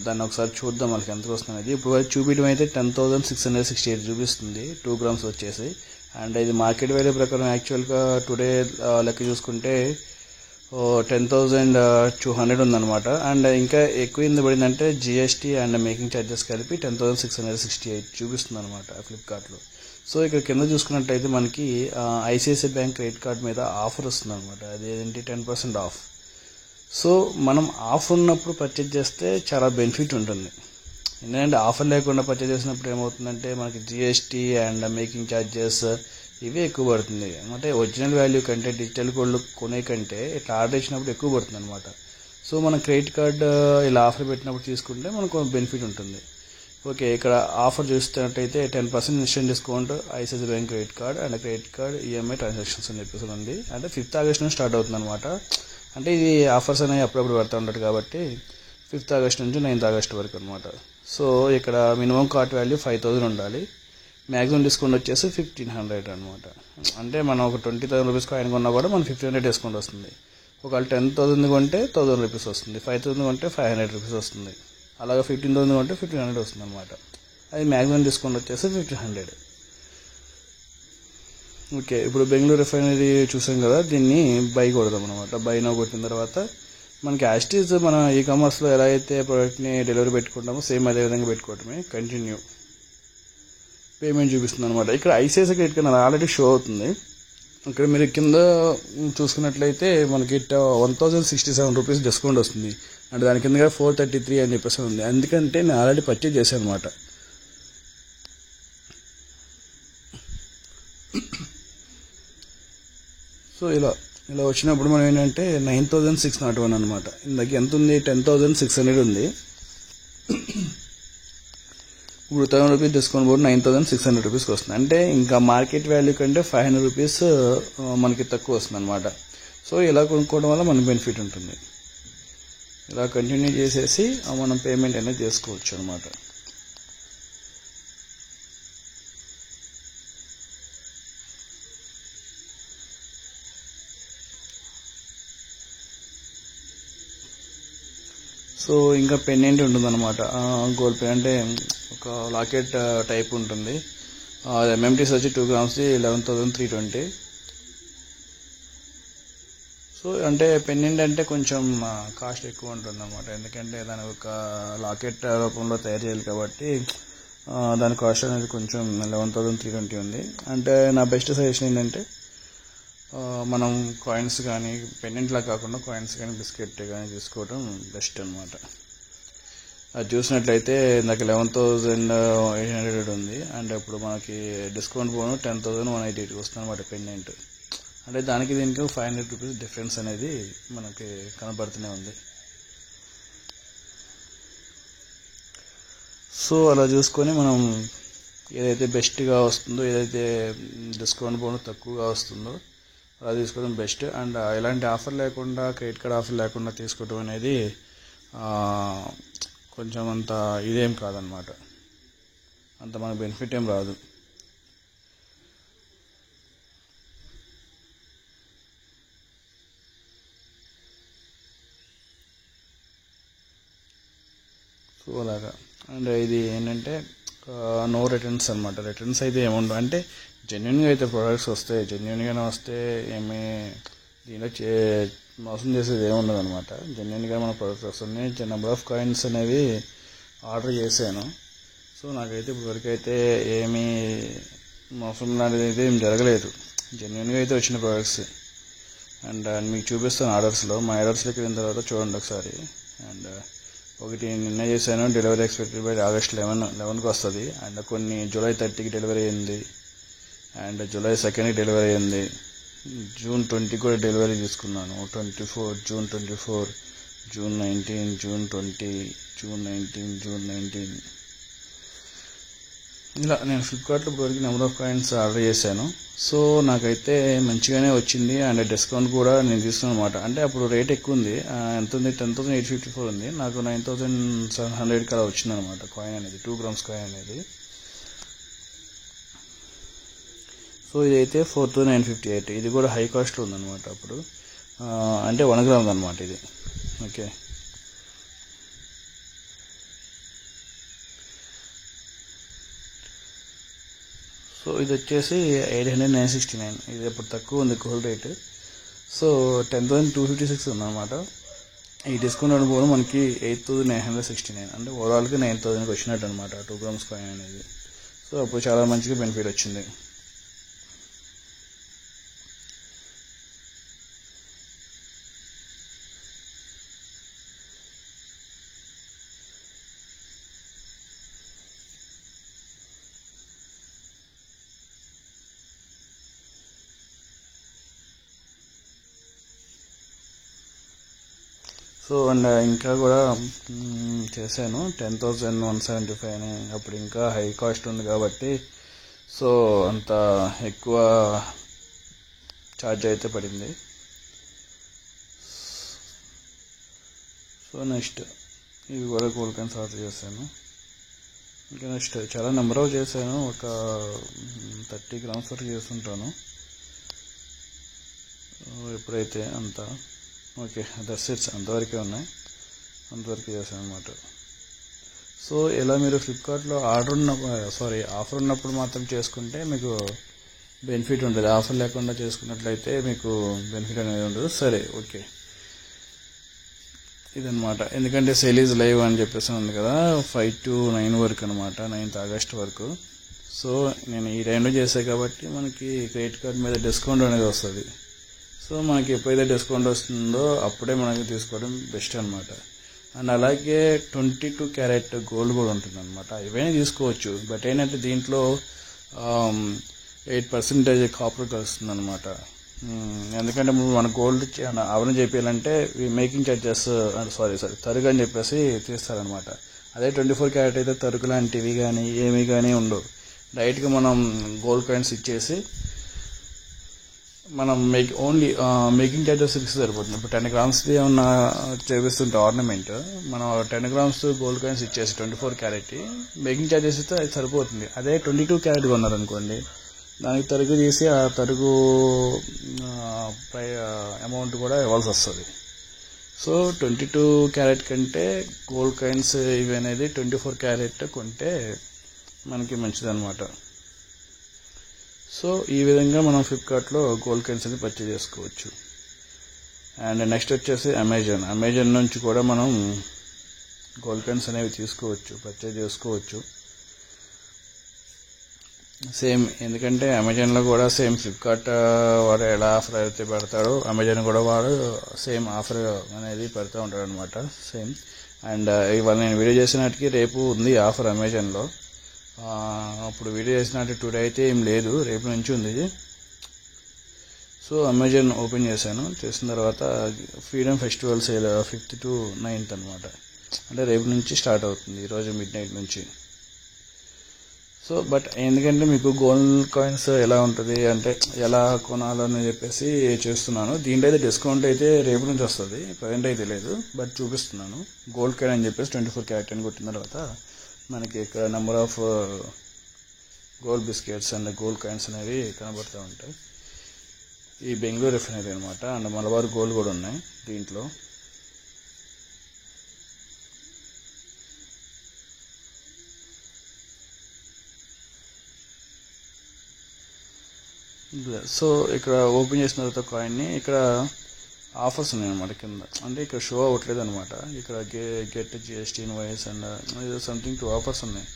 దాన్ని ఒకసారి చూద్దాం మనకి ఎంత వస్తుంది. ఇప్పుడు చూపించడం అయితే 10,668 చూపిస్తుంది 2 grams వచ్చేసి. అండ్ ఇది మార్కెట్ వాల్యూ ప్రకారం యాక్చువల్గా టుడే లెక్క చూసుకుంటే 10,200 ఉందన్నమాట. అండ్ ఇంకా ఎక్కువ ఎందుకు పడిందంటే జిఎస్టీ అండ్ మేకింగ్ ఛార్జెస్ కలిపి 10,668 చూపిస్తుంది అనమాట ఫ్లిప్కార్ట్లో. సో ఇక్కడ కింద చూసుకున్నట్టయితే మనకి ఐసిఐసిఐ బ్యాంక్ క్రెడిట్ కార్డ్ మీద ఆఫర్ వస్తుంది అనమాట. అదేంటి 10% ఆఫ్. సో మనం ఆఫ్ ఉన్నప్పుడు పర్చేజ్ చేస్తే చాలా బెనిఫిట్ ఉంటుంది. ఎందుకంటే ఆఫర్ లేకుండా పర్చేజ్ చేసినప్పుడు ఏమవుతుందంటే మనకి జిఎస్టీ అండ్ మేకింగ్ ఛార్జెస్ ఇవే ఎక్కువ పడుతుంది. అంటే ఒరిజినల్ వాల్యూ కంటే డిజిటల్ గోల్డ్ కొనే కంటే ఇట్లా ఆర్డర్ ఇచ్చినప్పుడు ఎక్కువ పడుతుంది అనమాట. సో మనం క్రెడిట్ కార్డ్ ఇలా ఆఫర్ పెట్టినప్పుడు తీసుకుంటే మనకు బెనిఫిట్ ఉంటుంది. ఓకే, ఇక్కడ ఆఫర్ చూస్తున్నట్టయితే 10% instant discount ICICI bank credit card and credit card EMI transactions అని చెప్పేసి ఉంది. అంటే 5th ఆగస్ట్ నుంచి స్టార్ట్ అవుతుంది అనమాట. అంటే ఇది ఆఫర్స్ అనేవి అప్పుడప్పుడు పడుతూ ఉంటారు కాబట్టి 5th ఆగస్ట్ నుంచి 9th ఆగస్ట్ వరకు అనమాట. సో ఇక్కడ మినిమం కార్ట్ వాల్యూ 5,000 ఉండాలి. మ్యాక్సిమం డిస్కౌంట్ వచ్చేసి 1,500 అనమాట. అంటే మనం ఒక 20,000 రూపీస్ కాయిన్ కొన్నా కూడా మనకు 1,500 డిస్కౌంట్ వస్తుంది. ఒకవేళ 10,000 కొంటే 1,000 రూపీస్ వస్తుంది, 5,000 కొంటే 500 రూపీస్ వస్తుంది, అలాగే 15,000 కొంటే 1,500 వస్తుంది అనమాట. అది మ్యాక్సిమం డిస్కౌంట్ వచ్చేసి 1,500. ఓకే, ఇప్పుడు బెంగళూరు రిఫైనరీ చూసాం కదా, దీన్ని బై కొడదాం అనమాట. బై నో కొట్టిన తర్వాత మనకి యాస్టీజ్ మన ఈ కామర్స్లో ఎలా అయితే ప్రోడక్ట్ని డెలివరీ పెట్టుకుంటామో సేమ్ అదే విధంగా పెట్టుకోవటమే. కంటిన్యూ పేమెంట్ చూపిస్తుంది అనమాట. ఇక్కడ ICICI credit card already show అవుతుంది. ఇక్కడ మీరు కింద చూసుకున్నట్లయితే మనకి 1,067 రూపీస్ డిస్కౌంట్ వస్తుంది. అంటే దాని కింద 433 అని చెప్పేసి ఉంది. ఎందుకంటే నేను ఆల్రెడీ పర్చేజ్ చేశాను అనమాట. సో ఇలా వచ్చినప్పుడు మనం ఏంటంటే 9,601 అనమాట. ఇందాక ఎంత ఉంది, 10,600 ఉంది. ఇప్పుడు 1,000 రూపీస్ డిస్కౌంట్ పోతే 9,600 రూపీస్కి వస్తుంది. అంటే ఇంకా మార్కెట్ వాల్యూ కంటే 500 రూపీస్ మనకి తక్కువ వస్తుంది అనమాట. సో ఇలా కొనుక్కోవడం వల్ల మనకి బెనిఫిట్ ఉంటుంది. ఇలా కంటిన్యూ చేసేసి మనం పేమెంట్ అనేది చేసుకోవచ్చు అనమాట. సో ఇంకా పెండెంట్ ఉంటుంది అనమాట. గోల్డ్ పెన్ అంటే ఒక లాకెట్ టైప్ ఉంటుంది. ఎంఎంటీస్ వచ్చి 2 grams 11,320. సో అంటే పెండెంట్ అంటే కొంచెం కాస్ట్ ఎక్కువ ఉంటుంది అనమాట. ఎందుకంటే దాని ఒక లాకెట్ రూపంలో తయారు చేయాలి కాబట్టి దాని కాస్ట్ అనేది కొంచెం 11,320 ఉంది. అంటే నా బెస్ట్ సజెషన్ ఏంటంటే మనం కాయిన్స్ కానీ పెండెంట్లా కాకుండా కాయిన్స్ కానీ బిస్కెట్ కానీ తీసుకోవడం బెస్ట్ అనమాట. అది చూసినట్లయితే నాకు 11,800 ఉంది. అండ్ ఇప్పుడు మనకి డిస్కౌంట్ పోను 10,188 వస్తుంది అనమాట పెండెంట్. అంటే దానికి దీనికి 500 రూపీస్ డిఫరెన్స్ అనేది మనకి కనబడుతూనే ఉంది. సో అలా చూసుకొని మనం ఏదైతే బెస్ట్గా వస్తుందో, ఏదైతే డిస్కౌంట్ పోను తక్కువగా వస్తుందో అలా తీసుకోవడం బెస్ట్. అండ్ ఎలాంటి ఆఫర్ లేకుండా, క్రెడిట్ కార్డ్ ఆఫర్ లేకుండా తీసుకోవడం అనేది కొంచెం అంత ఇదేం కాదనమాట. అంత మనకు బెనిఫిట్ ఏం రాదు. సో అలాగా. అండ్ ఇది ఏంటంటే నో రిటర్న్స్ అనమాట. రిటర్న్స్ అయితే ఏముండవు. అంటే జెన్యున్గా అయితే ప్రోడక్ట్స్ వస్తాయి, జెన్యున్గానే వస్తే ఏమీ దీనిలో మోసం చేసేది ఏముండదు అనమాట. జెన్యున్గా మన ప్రోడక్ట్స్ వస్తున్నాయి. నెంబర్ ఆఫ్ కాయిన్స్ అనేవి ఆర్డర్ చేశాను. సో నాకైతే ఇప్పటివరకు అయితే ఏమీ మోసం లాంటిది అయితే ఏం జరగలేదు. జెన్యున్గా అయితే వచ్చిన ప్రోడక్ట్స్. అండ్ మీకు చూపిస్తాను ఆర్డర్స్లో. మా ఆర్డర్స్లోకి వెళ్ళిన తర్వాత చూడండి ఒకసారి. అండ్ ఒకటి నిన్న చేశాను, డెలివరీ ఎక్స్పెక్టెడ్ బై August 11కి వస్తుంది. అండ్ కొన్ని July 30కి డెలివరీ అయింది, అండ్ July 2కి డెలివరీ అయింది, June 20 కూడా డెలివరీ తీసుకున్నాను. 24 June 24, June 19, June 20, June 19, June 19. ఇలా నేను ఫ్లిప్కార్ట్లో ఇప్పటివరకు నెంబర్ ఆఫ్ కాయిన్స్ ఆర్డర్ చేశాను. సో నాకైతే మంచిగానే వచ్చింది. అండ్ డిస్కౌంట్ కూడా నేను తీసుకున్నాను అనమాట. అంటే అప్పుడు రేట్ ఎక్కువ ఉంది. ఎంత ఉంది, 10,854 ఉంది. నాకు 9,700 అలా వచ్చింది అనమాట కాయిన్ అనేది, 2 grams కాయిన్ అనేది. సో ఇదైతే 4,958. ఇది కూడా హై కాస్ట్లో ఉందన్నమాట అప్పుడు. అంటే 1 gram అనమాట ఇది. ఓకే, సో ఇది వచ్చేసి 8,969. ఇది ఇప్పుడు తక్కువ ఉంది గోల్డ్ రేట్. సో 10,256 ఉందన్నమాట. ఈ డిస్కౌంట్ అనుకోవడం మనకి 8,969. అంటే ఓవరాల్గా 9,000కి వచ్చినట్టు అనమాట 2 grams కాయిన్ అనేది. సో అప్పుడు చాలా మంచిగా బెనిఫిట్ వచ్చింది. సో అండ్ ఇంకా కూడా చేశాను 10,175 అని. అప్పుడు ఇంకా హై కాస్ట్ ఉంది కాబట్టి సో అంత ఎక్కువ ఛార్జ్ అయితే పడింది. సో నెక్స్ట్ ఇవి కూడా గోల్డ్ కాయిన్స్ ఆర్డర్ చేశాను. ఇంకా నెక్స్ట్ చాలా నెంబర్ ఆఫ్ చేశాను, ఒక 30 grams వరకు చేస్తుంటాను ఎప్పుడైతే. అంతా ఓకే, దట్స్ ఇట్స్, అంతవరకే ఉన్నాయి, అంతవరకు చేశాను అనమాట. సో ఇలా మీరు ఫ్లిప్కార్ట్లో ఆఫర్ ఉన్నప్పుడు మాత్రం చేసుకుంటే మీకు బెనిఫిట్ ఉంటుంది. ఆఫర్ లేకుండా చేసుకున్నట్లయితే మీకు బెనిఫిట్ అనేది ఉండదు. సరే ఓకే, ఇదనమాట. ఎందుకంటే సేల్ ఈజ్ లైవ్ అని చెప్పేసి ఉంది కదా, 5 to 9 వరకు అనమాట, 9th August వరకు. సో నేను ఈ టైంలో చేశాను కాబట్టి మనకి క్రెడిట్ కార్డ్ మీద డిస్కౌంట్ అనేది వస్తుంది. సో మనకి ఎప్పుడైతే డిస్కౌంట్ వస్తుందో అప్పుడే మనకి తీసుకోవడం బెస్ట్ అనమాట. అండ్ అలాగే 22 carat గోల్డ్ కూడా ఉంటుంది అనమాట, ఇవైనా తీసుకోవచ్చు. బట్ ఏంటంటే దీంట్లో 8% కాపర్ కలుస్తుంది అనమాట. ఎందుకంటే మన గోల్డ్ ఆవరణ చేయాలంటే మేకింగ్ ఛార్జెస్ తరుగు అని చెప్పేసి తీస్తారనమాట. అదే 24 carat అయితే తరుగు లాంటివి కానీ ఏమి కానీ ఉండవు. డైరెక్ట్గా మనం గోల్డ్ కాయిన్స్ ఇచ్చేసి మనం ఓన్లీ మేకింగ్ ఛార్జెస్ ఇస్తే సరిపోతుంది. ఇప్పుడు 10 grams ఏమన్నా చేపిస్తుంటే ఆర్నమెంట్, మనం 10 grams గోల్డ్ కాయిన్స్ ఇచ్చేసి 24 carat మేకింగ్ ఛార్జెస్ ఇస్తే అది సరిపోతుంది. అదే 22 carat కొన్నారనుకోండి, దానికి తరుగు తీసి ఆ తరుగు అమౌంట్ కూడా ఇవ్వాల్సి వస్తుంది. సో 22 carat కంటే గోల్డ్ కాయిన్స్ ఇవి అనేది 24 carat కొంటే మనకి మంచిదన్నమాట. సో ఈ విధంగా మనం ఫ్లిప్కార్ట్లో గోల్డ్ కాయిన్స్ అనేది పర్చేజ్ చేసుకోవచ్చు. అండ్ నెక్స్ట్ వచ్చేసి అమెజాన్ నుంచి కూడా మనం గోల్డ్ కాయిన్స్ అనేవి తీసుకోవచ్చు, పర్చేజ్ చేసుకోవచ్చు. సేమ్, ఎందుకంటే అమెజాన్లో కూడా సేమ్ ఫ్లిప్కార్ట్ వాడు ఎలా ఆఫర్ అయితే పెడతాడో అమెజాన్ కూడా వాడు సేమ్ ఆఫర్ అనేది పెడతా ఉంటాడు అనమాట, సేమ్. అండ్ ఇవాళ నేను వీడియో చేసినట్టుకి రేపు ఉంది ఆఫర్ అమెజాన్లో. అప్పుడు వీడియో చేసినట్టు టుడే అయితే ఏం లేదు, రేపు నుంచి ఉంది. సో అమెజాన్ ఓపెన్ చేసిన తర్వాత freedom festival sale 5th to 9th అనమాట, అంటే రేపు నుంచి స్టార్ట్ అవుతుంది, ఈరోజు midnight నుంచి. సో బట్ ఎందుకంటే మీకు గోల్డ్ కాయిన్స్ ఎలా ఉంటుంది అంటే ఎలా కొనాలని చెప్పేసి చేస్తున్నాను. దీంట్లో అయితే డిస్కౌంట్ అయితే రేపు నుంచి వస్తుంది, ప్రజెంట్ అయితే లేదు, బట్ చూపిస్తున్నాను. గోల్డ్ కాయిన్ అని చెప్పేసి 24 carat అని కొట్టిన తర్వాత మనకి ఇక్కడ number of gold biscuits and gold coins అనేవి కనబడుతూ ఉంటాయి. ఈ బెంగళూరు రిఫైనరీ అనమాట, అండ్ మలబార్ గోల్డ్ కూడా ఉన్నాయి దీంట్లో. సో ఇక్కడ ఓపెన్ చేసిన తర్వాత కాయిన్ని ఇక్కడ ఆఫర్స్ ఉన్నాయన్నమాట కింద, అంటే ఇక్కడ షో అవ్వట్లేదు అనమాట. ఇక్కడ get GST invoice and something 2 offers ఉన్నాయి.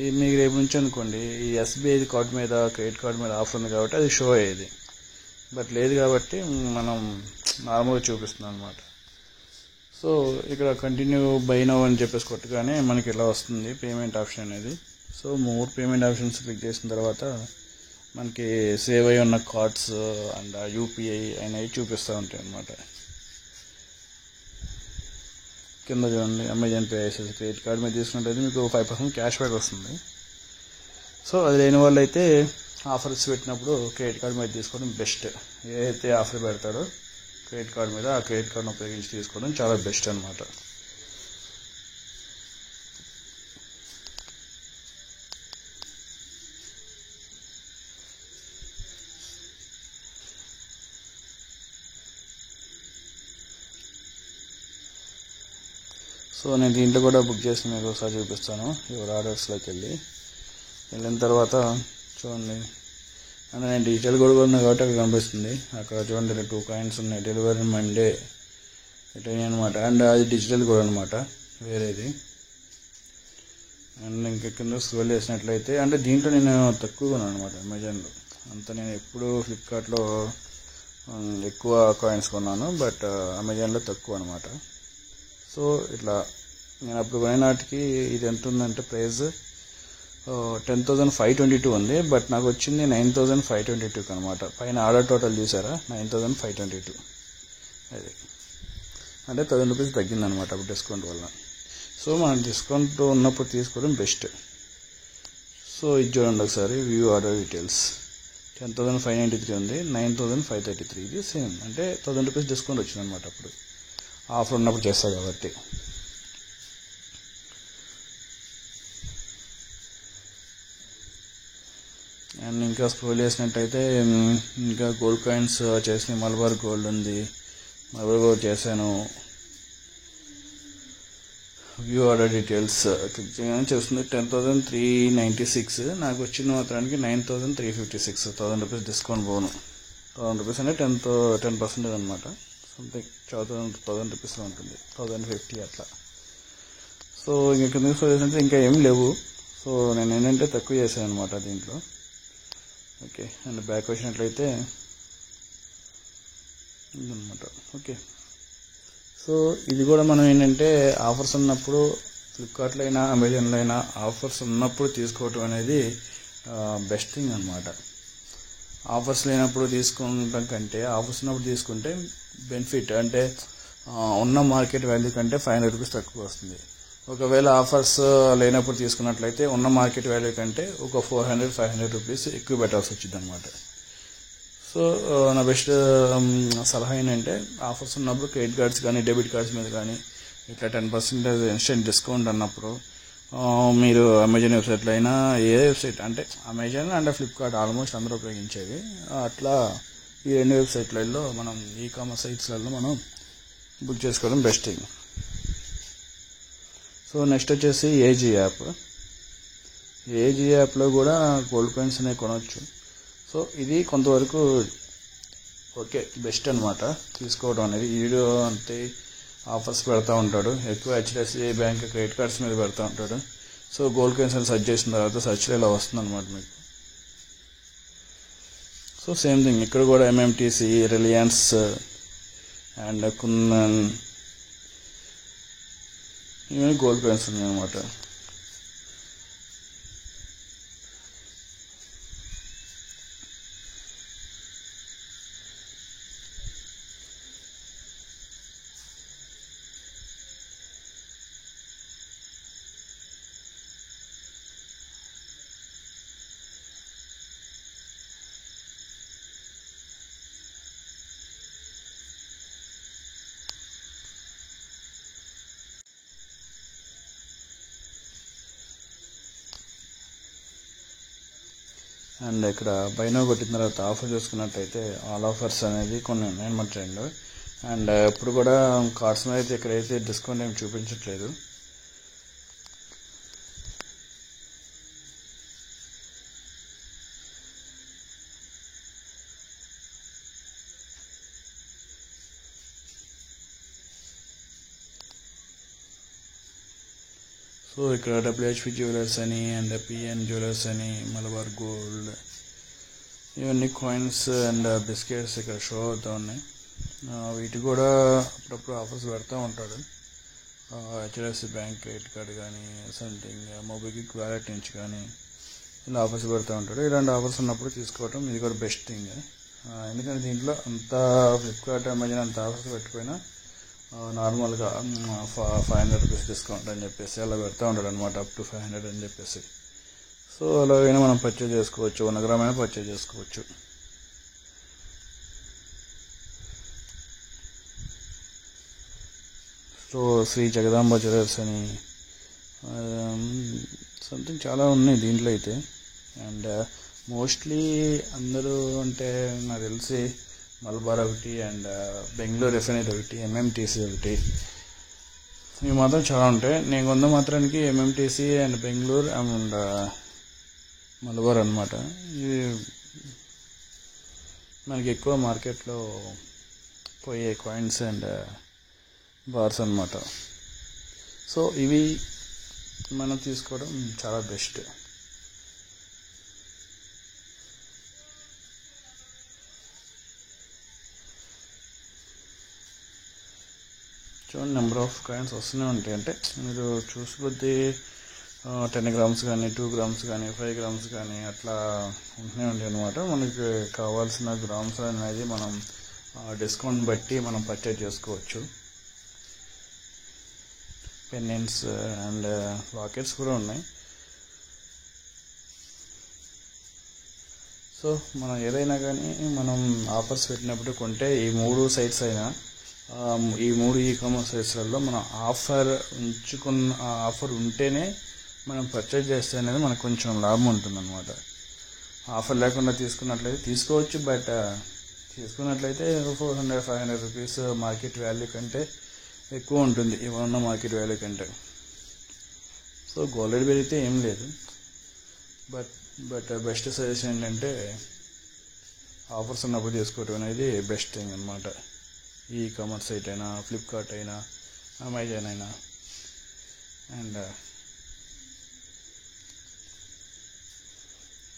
ఇది మీకు రేపు నుంచి అనుకోండి ఈ SBI కార్డ్ మీద క్రెడిట్ కార్డ్ మీద ఆఫర్ ఉంది కాబట్టి అది షో అయ్యేది, బట్ లేదు కాబట్టి మనం నార్మల్గా చూపిస్తున్నాం అనమాట. సో ఇక్కడ కంటిన్యూ బై నౌ అని చెప్పేసి కొట్టగానే మనకి ఇలా వస్తుంది పేమెంట్ ఆప్షన్ అనేది. సో 3 పేమెంట్ ఆప్షన్స్ క్లిక్ చేసిన తర్వాత మనకి సేవ్ అయి ఉన్న కార్డ్స్ అండ్ UPI అనేవి చూపిస్తూ ఉంటాయి అన్నమాట. కింద చూడండి అమెజాన్ పే చేసేసి క్రెడిట్ కార్డ్ మీద తీసుకున్నట్లయితే మీకు 5% క్యాష్ బ్యాక్ వస్తుంది. సో అది లేని వాళ్ళు అయితే ఆఫర్స్ పెట్టినప్పుడు క్రెడిట్ కార్డ్ మీద తీసుకోవడం బెస్ట్. ఏదైతే ఆఫర్ పెడతాడో క్రెడిట్ కార్డ్ మీద ఆ క్రెడిట్ కార్డ్ని ఉపయోగించి తీసుకోవడం చాలా బెస్ట్ అనమాట. సో నేను దీంట్లో కూడా బుక్ చేసి మీకు ఒకసారి చూపిస్తాను. యువర్ ఆర్డర్స్లోకి వెళ్ళిన తర్వాత చూడండి, అంటే నేను డిజిటల్ కూడా ఉన్నాయి కాబట్టి అక్కడ కనిపిస్తుంది. అక్కడ చూడండి 2 కాయిన్స్ ఉన్నాయి, డెలివరీ మండే ఇటైనా అనమాట. అండ్ అది డిజిటల్ కూడా అనమాట వేరేది. అండ్ ఇంకా కింద స్క్రోల్ చేసినట్లయితే అంటే దీంట్లో నేను తక్కువ కొన్నాను అనమాట అమెజాన్లో. అంత నేను ఎప్పుడు ఫ్లిప్కార్ట్లో ఎక్కువ కాయిన్స్ కొన్నాను, బట్ అమెజాన్లో తక్కువ అనమాట. సో ఇట్లా నేను అప్పుడు కొనే నాటికి ఇది ఎంత ఉందంటే ప్రైస్ 10,522 ఉంది, బట్ నాకు వచ్చింది 9,522 అనమాట. పైన ఆర్డర్ టోటల్ చూసారా 9,522. అది అంటే 1000 రూపీస్ తగ్గిందనమాట అప్పుడు డిస్కౌంట్ వల్ల. సో మనం డిస్కౌంట్ ఉన్నప్పుడు తీసుకోవడం బెస్ట్. సో ఇది చూడండి ఒకసారి, వ్యూ ఆర్డర్ డీటెయిల్స్. 10,593 ఉంది, 9,533. ఇది సేమ్, అంటే 1000 రూపీస్ డిస్కౌంట్ వచ్చిందనమాట అప్పుడు, ఆఫర్ ఉన్నప్పుడు చేస్తా కాబట్టి. అండ్ ఇంకా స్క్రోల్ చేసినట్టయితే ఇంకా గోల్డ్ కాయిన్స్ చేసిన మలబార్ గోల్డ్ ఉంది, మలబార్ గోల్డ్ చేశాను. వ్యూ ఆర్డర్ డీటెయిల్స్ క్లిక్ చేయగానే చేస్తుంది 10,396. నాకు వచ్చిన మాత్రానికి 9,356. 1000 రూపీస్ డిస్కౌంట్ పోను. 1000 రూపీస్ అంటే 10% అనమాట. సంథింగ్ 1000 రూపీస్లో ఉంటుంది, 1050 అట్లా. సో ఇంకా కింద చేసినట్టు ఇంకా ఏం లేవు. సో నేను ఏంటంటే తక్కువ చేశాను అనమాట దీంట్లో. ఓకే, అండ్ బ్యాక్ వచ్చినట్లయితే ఇదనమాట. ఓకే, సో ఇది కూడా మనం ఏంటంటే ఆఫర్స్ ఉన్నప్పుడు ఫ్లిప్కార్ట్లో అయినా అమెజాన్లో అయినా ఆఫర్స్ ఉన్నప్పుడు తీసుకోవటం అనేది బెస్ట్ థింగ్ అనమాట. ఆఫర్స్ లేనప్పుడు తీసుకుంటాం కంటే ఆఫర్స్ ఉన్నప్పుడు తీసుకుంటే బెనిఫిట్. అంటే ఉన్న మార్కెట్ వాల్యూ కంటే 500 రూపీస్ తక్కువ వస్తుంది. ఒకవేళ ఆఫర్స్ లేనప్పుడు తీసుకున్నట్లయితే ఉన్న మార్కెట్ వాల్యూ కంటే ఒక 400-500 రూపీస్ ఎక్కువ పెట్టాల్సి వచ్చింది అనమాట. సో నా బెస్ట్ సలహా ఏంటంటే ఆఫర్స్ ఉన్నప్పుడు క్రెడిట్ కార్డ్స్ కానీ డెబిట్ కార్డ్స్ మీద కానీ ఇట్లా 10% ఇన్స్టెంట్ డిస్కౌంట్ అన్నప్పుడు మీరు అమెజాన్ వెబ్సైట్లో అయినా ఏ వెబ్సైట్ అంటే అమెజాన్ అండ్ ఫ్లిప్కార్ట్ ఆల్మోస్ట్ అందరూ ఉపయోగించేవి. అట్లా ఈ 2 వెబ్సైట్లలో మనం ఈ-కామర్స్ సైట్స్లలో మనం బుక్ చేసుకోవడం బెస్ట్ థింగ్. సో నెక్స్ట్ వచ్చేసి ఏజీ యాప్. ఏజీ యాప్లో కూడా గోల్డ్ కాయిన్స్ అనేవి కొనవచ్చు. సో ఇది కొంతవరకు ఓకే, బెస్ట్ అనమాట తీసుకోవడం అనేది. వీడియో అంతే ఆఫర్స్ పెడతా ఉంటాడు, ఎక్కువ హెచ్డిఎఫ్సి బ్యాంక్ క్రెడిట్ కార్డ్స్ మీద పెడతా ఉంటాడు. సో గోల్డ్ కాయిన్స్ అని సెర్చ్ చేసిన తర్వాత సెర్చ్లో ఇలా వస్తుంది అనమాట మీకు. సో సేమ్ థింగ్ ఇక్కడ కూడా ఎంఎంటీసీ, రిలయన్స్ అండ్ కుందన్ ఇవన్నీ గోల్డ్ కాయిన్స్ ఉన్నాయి అనమాట. అండ్ ఇక్కడ బైనో కొట్టిన తర్వాత ఆఫర్ చూసుకున్నట్టయితే ఆల్ ఆఫర్స్ అనేది కొన్ని ఉన్నాయన్నమాట రెండు. అండ్ ఇప్పుడు కూడా కార్డ్స్ మీద అయితే ఇక్కడైతే డిస్కౌంట్ ఏమి చూపించట్లేదు. సో ఇక్కడ డబ్ల్యూహెచ్పి జ్యువెలర్స్ అని అండ్ పిఎన్ జ్యువెలర్స్ అని మలబార్ గోల్డ్ ఇవన్నీ కాయిన్స్ అండ్ బిస్కెట్స్ ఇక్కడ షో అవుతూ ఉన్నాయి. వీటి కూడా అప్పుడప్పుడు ఆఫర్స్ పెడతా ఉంటాడు. హెచ్డిఎఫ్సి బ్యాంక్ క్రెడిట్ కార్డ్ కానీ సంథింగ్ మొబైల్ వ్యాలెట్ నుంచి కానీ ఇలా ఆఫర్స్ పెడతా ఉంటాడు. ఇలాంటి ఆఫర్స్ ఉన్నప్పుడు తీసుకోవటం ఇది కూడా బెస్ట్ థింగ్. ఎందుకంటే దీంట్లో అంత ఫ్లిప్కార్ట్ అమెజాన్ అంత ఆఫర్స్ పెట్టకపోయినా నార్మల్గా 500 రూపీస్ డిస్కౌంట్ అని చెప్పేసి అలా పెడతా ఉంటాడు అనమాట, అప్ టు 500 అని చెప్పేసి. సో అలాగైనా మనం పర్చేజ్ చేసుకోవచ్చు, 1 గ్రామైనా పర్చేజ్ చేసుకోవచ్చు. సో శ్రీ జగదాంబ జ్యువెలర్స్ అని సంథింగ్ చాలా ఉన్నాయి దీంట్లో అయితే. అండ్ మోస్ట్లీ అందరూ అంటే నాకు తెలిసి మలబార్ ఒకటి అండ్ బెంగళూరు రిఫైనరీ ఒకటి, ఎంఎంటీసీ ఒకటి, ఇవి మాత్రం చాలా ఉంటాయి. నేను కొంత మాత్రానికి MMTC and Bengaluru and Malabar అనమాట. ఇవి మనకి ఎక్కువ మార్కెట్లో పోయే కాయిన్స్ అండ్ బార్స్ అనమాట. సో ఇవి మనం తీసుకోవడం చాలా బెస్ట్. చూడండి నెంబర్ ఆఫ్ కాయిన్స్ వస్తూనే ఉంటాయి. అంటే మీరు చూసిపోతే 10 గ్రామ్స్ కానీ 2 గ్రామ్స్ కానీ 5 గ్రామ్స్ కానీ అట్లా ఉంటూనే ఉంటాయి అనమాట. మనకి కావాల్సిన గ్రామ్స్ అనేది మనం డిస్కౌంట్ బట్టి మనం పర్చేజ్ చేసుకోవచ్చు. పెండెంట్స్ అండ్ లాకెట్స్ కూడా ఉన్నాయి. సో మనం ఏదైనా కానీ మనం ఆఫర్స్ పెట్టినప్పుడు కొంటే ఈ 3 సైట్స్ అయినా ఈ 3 ఈకామర్స్ సైట్స్లలో మనం ఆఫర్ ఉంటేనే మనం పర్చేజ్ చేస్తే అనేది మనకు కొంచెం లాభం ఉంటుందన్నమాట. ఆఫర్ లేకుండా తీసుకున్నట్లయితే తీసుకోవచ్చు, బట్ తీసుకున్నట్లయితే 400-500 రూపీస్ మార్కెట్ వాల్యూ కంటే ఎక్కువ ఉంటుంది ఇవన్న మార్కెట్ వాల్యూ కంటే. సో గోల్డ్ రేట్ పెరిగితే ఏం లేదు, బట్ బెస్ట్ సజెషన్ ఏంటంటే ఆఫర్స్ ఉన్నప్పుడు తీసుకోవడం అనేది బెస్ట్ థింగ్ అనమాట. ఈ కామర్స్ సైట్ అయినా, ఫ్లిప్కార్ట్ అయినా, అమెజాన్ అయినా. అండ్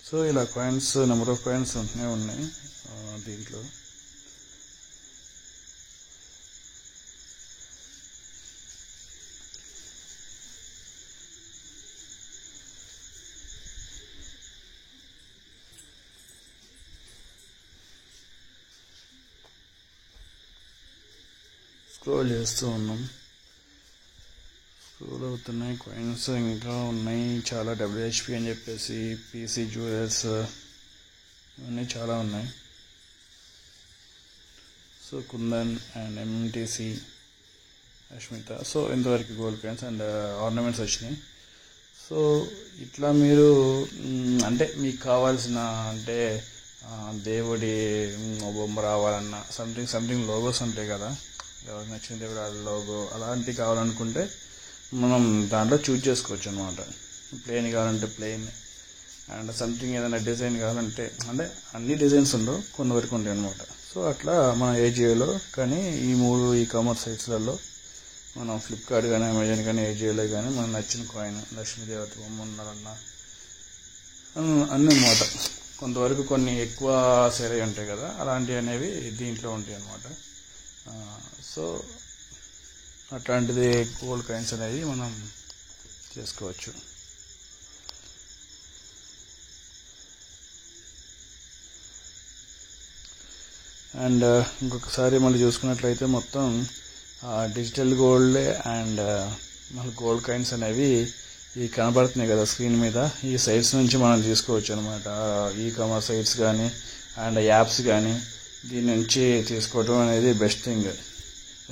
సో ఇలా కాయిన్స్, నెంబర్ ఆఫ్ కాయిన్స్ ఉంటూనే ఉన్నాయి దీంట్లో. స్క్రోల్ చేస్తూ ఉన్నాం, స్క్రోల్ అవుతున్నాయి, కాయిన్స్ ఇంకా ఉన్నాయి చాలా. WHP అని చెప్పేసి, PC జ్యువెలర్స్, ఇవన్నీ చాలా ఉన్నాయి. So kundan and MTC, Ashmita. So ఇంతవరకు గోల్డ్ కాయిన్స్ అండ్ ఆర్నమెంట్స్ వచ్చినాయి. సో ఇట్లా మీరు అంటే మీకు కావాల్సిన అంటే దేవుడి బొమ్మ రావాలన్నా సంథింగ్ లోగోస్ ఉంటాయి కదా, ఎవరికి నచ్చిన దేవుడు లోగో అలాంటివి కావాలనుకుంటే మనం దాంట్లో చూజ్ చేసుకోవచ్చు అనమాట. ప్లెయిన్ కావాలంటే ప్లెయిన్, అండ్ సంథింగ్ ఏదైనా డిజైన్ కావాలంటే, అంటే అన్ని డిజైన్స్ ఉండవు, కొన్ని వరకు ఉంటాయి అనమాట. సో అట్లా మన AJIOలో కానీ ఈ 3 ఈకామర్స్ సైట్స్లలో మనం ఫ్లిప్కార్ట్ కానీ, అమెజాన్ కానీ, AJIOలో కానీ మనకు నచ్చిన కాయిన్, లక్ష్మీదేవత బొమ్మ ఉండాలన్నా అన్నీ అన్నమాట. కొంతవరకు కొన్ని ఎక్కువ సేల్ అయి ఉంటాయి కదా, అలాంటివి అనేవి దీంట్లో ఉంటాయి అన్నమాట. సో అట్లాంటిది గోల్డ్ కాయిన్స్ అనేది మనం చేసుకోవచ్చు. అండ్ ఇంకొకసారి మళ్ళీ చూసుకున్నట్లయితే మొత్తం డిజిటల్ గోల్డ్ అండ్ మన గోల్డ్ కాయిన్స్ అనేవి ఈ కనబడుతున్నాయి కదా స్క్రీన్ మీద, ఈ సైట్స్ నుంచి మనం తీసుకోవచ్చు అనమాట. ఈకామర్స్ సైట్స్ కానీ అండ్ యాప్స్ కానీ దీని నుంచి తీసుకోవడం అనేది బెస్ట్ థింగ్.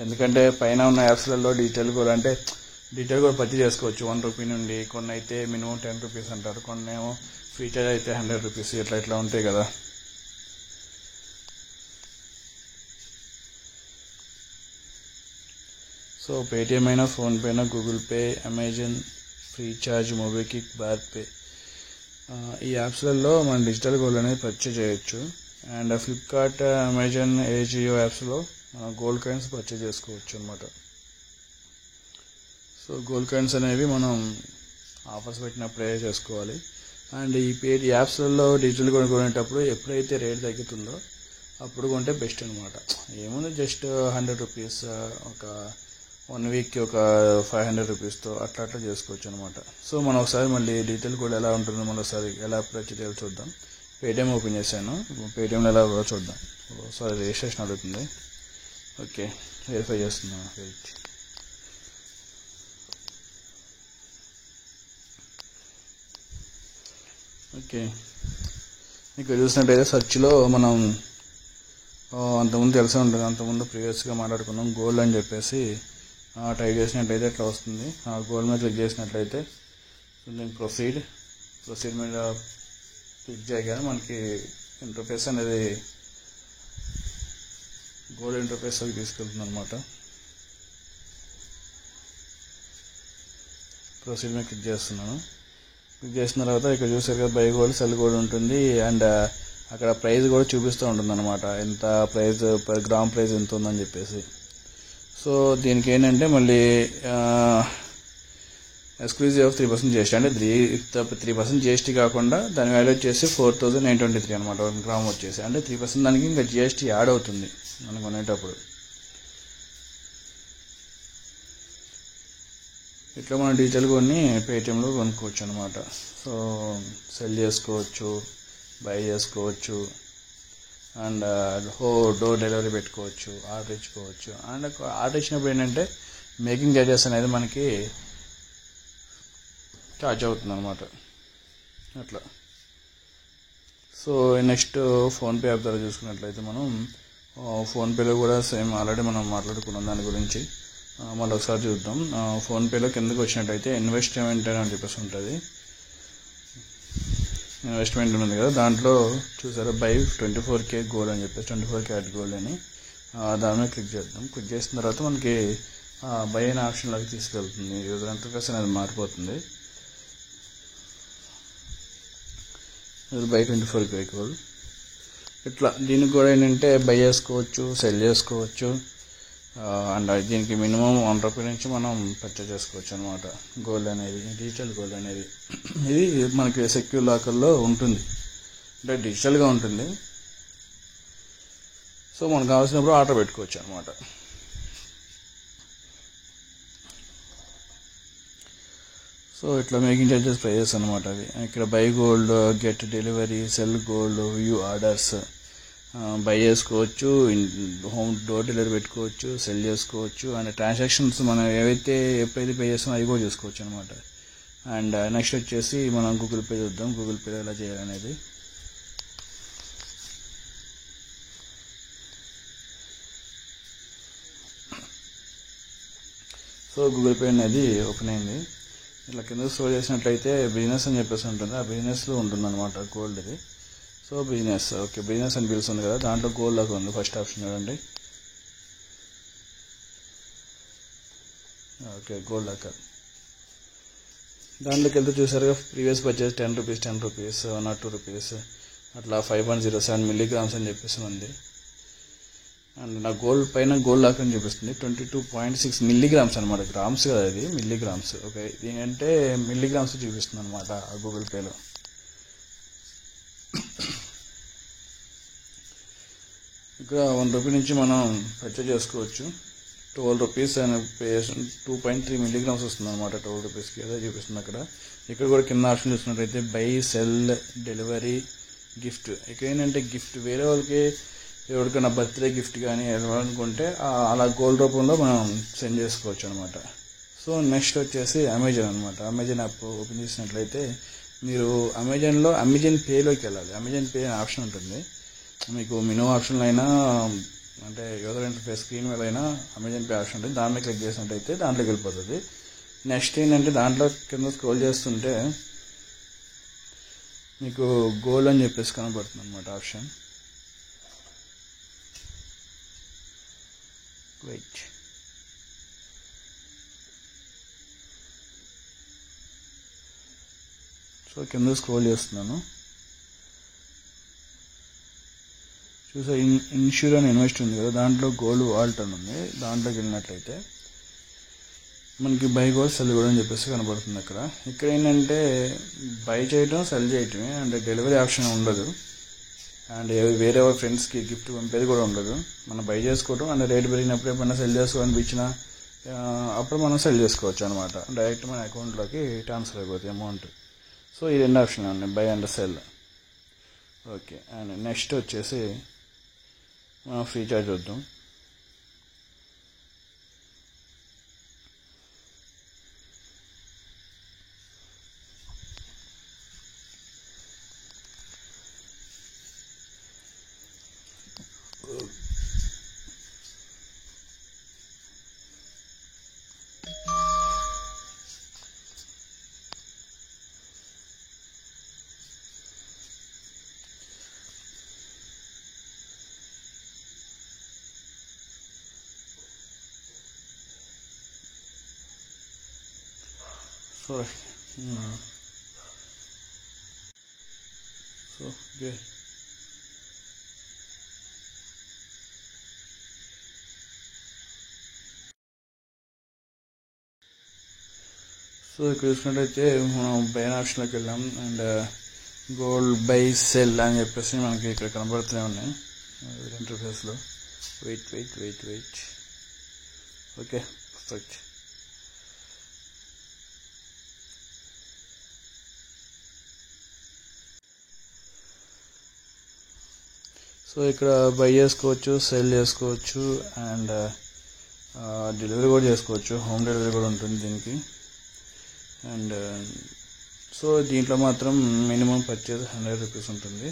ఎందుకంటే పైన ఉన్న యాప్స్లలో డిజిటల్ గోల్డ్ పర్చేజ్ చేసుకోవచ్చు 1 రూపీ నుండి. కొన్ని అయితే మినిమం 10 రూపీస్ అంటారు, కొన్ని ఏమో ఫీచర్ అయితే 100 రూపీస్, ఇట్లా ఉంటాయి కదా. సో పేటిఎం అయినా, ఫోన్పే అయినా, Google pay, Amazon, Freecharge, MobiKwik, Bharat pay, ఈ యాప్స్లలో మనం డిజిటల్ గోల్డ్ అనేది పర్చేజ్ చేయొచ్చు. అండ్ ఫ్లిప్కార్ట్, అమెజాన్, AJIO యాప్స్లో గోల్డ్ కాయిన్స్ పర్చేజ్ చేసుకోవచ్చు అనమాట. సో గోల్డ్ కాయిన్స్ అనేవి మనం ఆఫర్స్ పెట్టినప్పుడే చేసుకోవాలి. అండ్ ఈ యాప్స్లలో డిజిటల్ గోల్డ్ కొనేటప్పుడు ఎప్పుడైతే రేట్ తగ్గుతుందో అప్పుడు కొంటే బెస్ట్ అనమాట. ఏముంది, జస్ట్ 100 రూపీస్, ఒక 1 వీక్కి ఒక 500 రూపీస్తో అట్లా చేసుకోవచ్చు అనమాట. సో మనం ఒకసారి మళ్ళీ డిజిటల్ గోల్డ్ ఎలా ఉంటుందో మరోసారి ఎలా పర్చేజ్ చేయాలో చూద్దాం. పేటిఎం ఓపెన్ చేశాను, పేటిఎంలో ఎలా చూద్దాం. సారీ, రిజిస్ట్రేషన్ అడుగుతుంది. ఓకే, వెరిఫై చేస్తున్నాను. వెయిట్. ఓకే, ఇక్కడ చూసినట్టయితే సెర్చ్లో మనం అంతకుముందు తెలిసే ఉంటుంది, అంతకుముందు ప్రీవియస్గా మాట్లాడుకున్నాం గోల్డ్ అని చెప్పేసి టైప్ చేసినట్లయితే ఇట్లా వస్తుంది. గోల్డ్ మీద క్లిక్ చేసినట్లయితే ప్రొసీడ్ మీద క్లిక్ చేయగానే మనకి ఇంటర్ఫేస్ అనేది గోల్డ్ ఇంటర్ఫేస్లోకి తీసుకెళ్తుంది అనమాట. ప్రొసీడ్ మీద క్లిక్ చేస్తున్నాను. క్లిక్ చేసిన తర్వాత ఇక్కడ చూసారు కదా, బై గోల్డ్, సెల్ గోల్డ్ ఉంటుంది. అండ్ అక్కడ ప్రైస్ కూడా చూపిస్తూ ఉంటుంది అనమాట, ఎంత ప్రైస్ పర్ గ్రామ్ ప్రైస్ ఎంత ఉందని చెప్పేసి. సో దీనికి ఏంటంటే మళ్ళీ ఎక్స్క్లూజివ్ ఆఫ్ 3% GST, అంటే 3% GST కాకుండా దాని వాల్యూ వచ్చేసి 4,923 అనమాట 1 గ్రామ్ వచ్చేసి. అంటే 3% దానికి ఇంకా GST యాడ్ అవుతుంది మనం కొనేటప్పుడు. ఇట్లా మనం డిజిటల్ కొన్ని పేటిఎంలో కొనుక్కోవచ్చు అనమాట. సో సెల్ చేసుకోవచ్చు, బై చేసుకోవచ్చు, అండ్ డోర్ డెలివరీ పెట్టుకోవచ్చు, ఆర్డర్ ఇచ్చుకోవచ్చు. అండ్ ఆర్డర్ ఇచ్చినప్పుడు ఏంటంటే మేకింగ్ చార్జెస్ అనేది మనకి ఛార్జ్ అవుతుంది అనమాట అట్లా. సో నెక్స్ట్ ఫోన్పే యాప్ ద్వారా చూసుకున్నట్లయితే మనం ఫోన్పేలో కూడా సేమ్ ఆల్రెడీ మనం మాట్లాడుకున్నాం దాని గురించి. మళ్ళీ ఒకసారి చూద్దాం. ఫోన్పేలో కిందకి వచ్చినట్టయితే ఇన్వెస్ట్మెంట్ అని చెప్పేసి ఉంటుంది. ఇన్వెస్ట్మెంట్ ఉంది కదా, దాంట్లో చూసారా బై 24K గోల్డ్ అని చెప్పేసి 24 క్యారెట్ గోల్డ్ అని దాని మీద క్లిక్ చేద్దాం. క్లిక్ చేసిన తర్వాత మనకి బై అనే ఆప్షన్లోకి తీసుకెళ్తుంది. యూజర్ ఇంటర్ఫేస్ అనేది మారిపోతుంది. బై 24K గోల్డ్ ఇట్లా. దీనికి కూడా ఏంటంటే బై చేసుకోవచ్చు, సెల్ చేసుకోవచ్చు. అండ్ దీనికి మినిమం 1 రూపీ నుంచి మనం పర్చేజ్ చేసుకోవచ్చు అనమాట. గోల్డ్ అనేది, డిజిటల్ గోల్డ్ అనేది ఇది మనకి సెక్యూర్ లాకర్లో ఉంటుంది, అంటే డిజిటల్గా ఉంటుంది. సో మనకు కావాల్సినప్పుడు ఆర్డర్ పెట్టుకోవచ్చు అనమాట. సో ఇట్లా మేకింగ్ చార్జెస్ ప్రైజెస్ అనమాట అవి. ఇక్కడ buy gold, get delivery, cell gold, view orders, by చేసుకోవచ్చు, హోమ్ డోర్ డెలివరీ పెట్టుకోవచ్చు, సెల్ చేసుకోవచ్చు. అండ్ ట్రాన్సాక్షన్స్ మనం ఎప్పుడైతే పే చేస్తామో అవి కూడా చూసుకోవచ్చు అనమాట. అండ్ నెక్స్ట్ వచ్చేసి మనం గూగుల్ పే చూద్దాం. గూగుల్ పే ఎలా చేయాలనేది. సో గూగుల్ పే అనేది ఓపెన్ అయింది. ఇట్లా కింద స్టోర్ చేసినట్లయితే బిజినెస్ అని చెప్పేసి ఉంటుంది. ఆ బిజినెస్లో ఉంటుంది అనమాట గోల్డ్ ఇది. సో బిజినెస్, ఓకే, బిజినెస్ అని పిలుస్తుంది కదా, దాంట్లో గోల్డ్ లాగా ఉంది ఫస్ట్ ఆప్షన్ చూడండి. Okay, gold locker. దాంట్లోకి వెళ్తే చూసారు previous purchase 10 rupees, 10 rupees, 2 rupees, అట్లా 5.07 మిల్లీగ్రామ్స్ అని చెప్పేసి ఉంది. అండ్ నా గోల్డ్ పైన గోల్డ్ లాకర్ అని చూపిస్తుంది 22.6 మిల్లీగ్రామ్స్ అనమాట. గ్రామ్స్ కదా ఇది, మిల్లీగ్రామ్స్. ఓకే, దీనంటే మిల్లీగ్రామ్స్ చూపిస్తుంది అనమాట ఆ గూగుల్ పేలో. ఇక్కడ 1 రూపీ నుంచి మనం పర్చేజ్ చేసుకోవచ్చు. 12 రూపీస్ అని 2.3 మిల్లీగ్రామ్స్ వస్తుంది అనమాట 12 రూపీస్కి. అదే చూపిస్తుంది అక్కడ. ఇక్కడ కూడా కింద ఆప్షన్ చూసినట్టయితే బై, సెల్, డెలివరీ, గిఫ్ట్. ఇక్కడ ఏంటంటే గిఫ్ట్ వేరే వాళ్ళకి ఎవరికైనా బర్త్డే గిఫ్ట్ కానీ అనుకుంటే అలా గోల్డ్ రూపంలో మనం సెండ్ చేసుకోవచ్చు అనమాట. సో నెక్స్ట్ వచ్చేసి అమెజాన్ అనమాట. అమెజాన్ యాప్ ఓపెన్ చేసినట్లయితే మీరు అమెజాన్లో అమెజాన్ పేలోకి వెళ్ళాలి. అమెజాన్ పే అనే ఆప్షన్ ఉంటుంది. మీకు మినిమం ఆప్షన్లో అయినా, అంటే యూజర్ ఇంటర్ఫేస్ స్క్రీన్ మీద అయినా అమెజాన్ పే ఆప్షన్ ఉంటుంది. దాని మీద క్లిక్ చేసినట్టయితే దాంట్లోకి వెళ్ళిపోతుంది. నెక్స్ట్ ఏంటంటే దాంట్లో కింద స్క్రోల్ చేస్తుంటే మీకు గోల్డ్ అని చెప్పేసి కనబడుతుంది అనమాట ఆప్షన్. వెయిట్, సో కింద స్క్రోల్ చేస్తున్నాను. చూసా ఇన్ష్యూర్ అండ్ ఇన్వెస్ట్ ఉంది కదా, దాంట్లో గోల్డ్ వాల్ట్ అని ఉంది. దాంట్లోకి వెళ్ళినట్లయితే మనకి బై గోల్డ్, సెల్ గోల్డ్ అని చెప్పేసి కనబడుతుంది అక్కడ. ఇక్కడ ఏంటంటే బై చేయటం, సెల్ చేయటమే, అంటే డెలివరీ ఆప్షన్ ఉండదు. అండ్ వేరే ఫ్రెండ్స్కి గిఫ్ట్ పంపేది కూడా ఉండదు. మనం బై చేసుకోవటం, అండ్ రేట్ పెరిగినప్పుడు ఎప్పుడైనా సెల్ చేసుకోవాలనిపించినా అప్పుడు మనం సెల్ చేసుకోవచ్చు అనమాట. డైరెక్ట్ మన అకౌంట్లోకి ట్రాన్స్ఫర్ అయిపోతుంది అమౌంట్. సో ఈ 2 ఆప్షన్లు ఉన్నాయి, by and cell. Okay, and next వచ్చేసి మనం ఫ్రీ చార్జ్ చూద్దాం. Sorry. So, okay. సో ఇక్కడ చూసినట్టయితే మనం బై ఆప్షన్లోకి వెళ్ళాం. అండ్ గోల్డ్ బై సెల్ అని చెప్పేసి మనకి ఇక్కడ కనబడుతూనే ఉన్నాయి ఇంటర్ఫేస్లో. వెయిట్. Okay, perfect. సో ఇక్కడ బై చేసుకోవచ్చు, సెల్ చేసుకోవచ్చు, అండ్ డెలివరీ కూడా చేసుకోవచ్చు, హోమ్ డెలివరీ కూడా ఉంటుంది దీనికి. అండ్ సో దీంట్లో మాత్రం మినిమం పర్చేజ్ 100 రూపీస్ ఉంటుంది.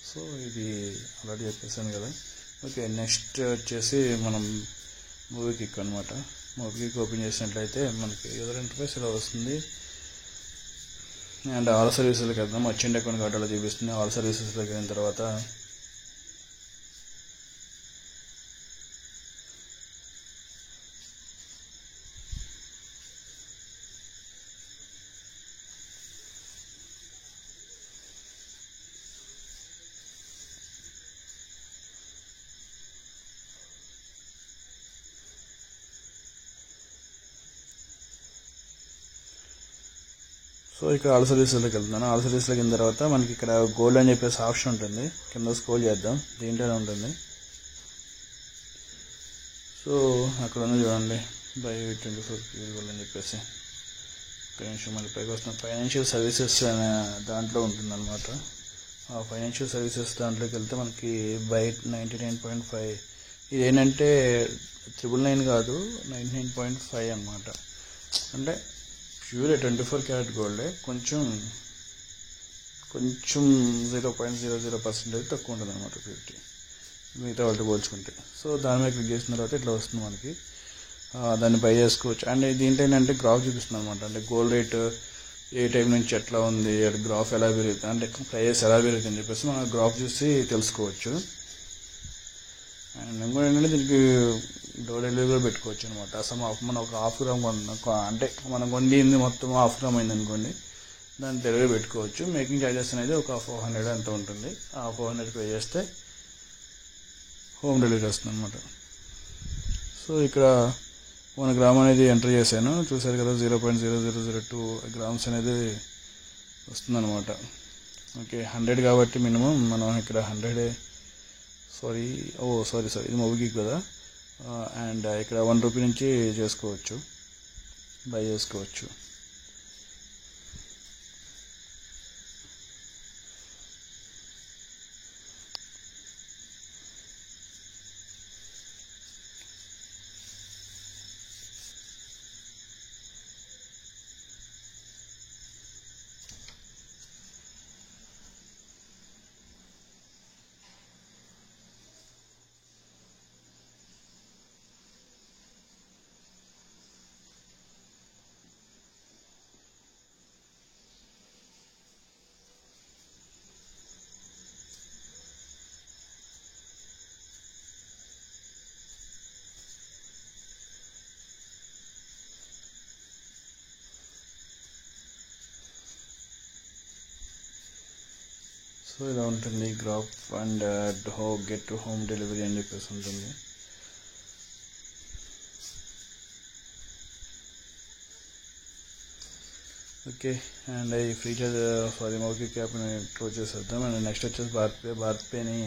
సో ఇది ఆల్రెడీ చెప్పేసాను కదా. ఓకే, నెక్స్ట్ వచ్చేసి మనం మూవీ కిక్ అనమాట. మూవీ కిక్ ఓపెన్ చేసినట్లయితే మనకి యూజర్ ఇంటర్ఫేస్ ఇలా వస్తుంది. అండ్ ఆల్ సర్వీసెస్లోకి వెళ్దాం. వచ్చిండే కొన్ని గంటలు చూపిస్తుంది. ఆల్ సర్వీసెస్లోకి వెళ్ళిన తర్వాత సో ఇక్కడ ఆల్ సర్వీసెస్లోకి వెళ్తున్నాను. ఆల్ సర్వీస్లోకి వెళ్ళిన తర్వాత మనకి ఇక్కడ గోల్డ్ అని చెప్పేసి ఆప్షన్ ఉంటుంది. కింద స్క్రోల్ చేద్దాం, దీంట్లోనే ఉంటుంది. సో అక్కడ ఉంది చూడండి, బై 24 గోల్డ్ అని చెప్పేసి. ఒక నిమిషం మళ్ళీ పైకి వస్తున్నాం. ఫైనాన్షియల్ సర్వీసెస్ అనే దాంట్లో ఉంటుంది అనమాట. ఆ ఫైనాన్షియల్ సర్వీసెస్ దాంట్లోకి వెళ్తే మనకి బై 99.5, ఇది ఏంటంటే 999 కాదు, 99.5 అనమాట. అంటే ప్యూర్ 24 క్యారెట్ గోల్డే, కొంచెం 0.00% తక్కువ ఉంటుంది అనమాట, 50 మిగతా వాళ్ళతో పోల్చుకుంటే. సో దాని మీద క్లిక్ చేసిన తర్వాత ఇట్లా వస్తుంది మనకి. దాన్ని బై చేసుకోవచ్చు. అండ్ దీంట్లో ఏంటంటే గ్రాఫ్ చూపిస్తుంది అనమాట. అంటే గోల్డ్ రేట్ ఏ టైం నుంచి ఎట్లా ఉంది, గ్రాఫ్ ఎలా పెరుగుతుంది, అంటే ప్రైస్ ఎలా పెరుగుతుంది అని చెప్పేసి మనం గ్రాఫ్ చూసి తెలుసుకోవచ్చు. అండ్ ఇంకోటి ఏంటంటే దీనికి డోర్ డెలివరీ కూడా పెట్టుకోవచ్చు అనమాట. అసలు మనం ఒక ½ గ్రామ్ అంటే మనం కొండింది మొత్తం ½ గ్రామ్ అయింది అనుకోండి, దాన్ని డెలివరీ పెట్టుకోవచ్చు. మేకింగ్ ఛార్జెస్ అనేది ఒక 400 అంత ఉంటుంది. ఆ 400 పే చేస్తే హోమ్ డెలివరీ వస్తుంది అనమాట. సో ఇక్కడ 1 గ్రామ్ అనేది ఎంటర్ చేశాను, చూసారు కదా. 0.0002 గ్రామ్స్ అనేది వస్తుందన్నమాట. ఓకే, 100 కాబట్టి మినిమం మనం ఇక్కడ 100 సారీ ఇది మూవీకి కదా. అండ్ ఇక్కడ 1 రూపీ నుంచి చేసుకోవచ్చు, బై చేసుకోవచ్చు. సో ఇలా ఉంటుంది graph. And get to home delivery అని చెప్పేసి ఉంటుంది. ఓకే, అండ్ ఈ ఫీచర్ మౌఖిక యాప్ని క్లోజ్ చేసేద్దాం. అండ్ నెక్స్ట్ వచ్చేసి భారత్ పేని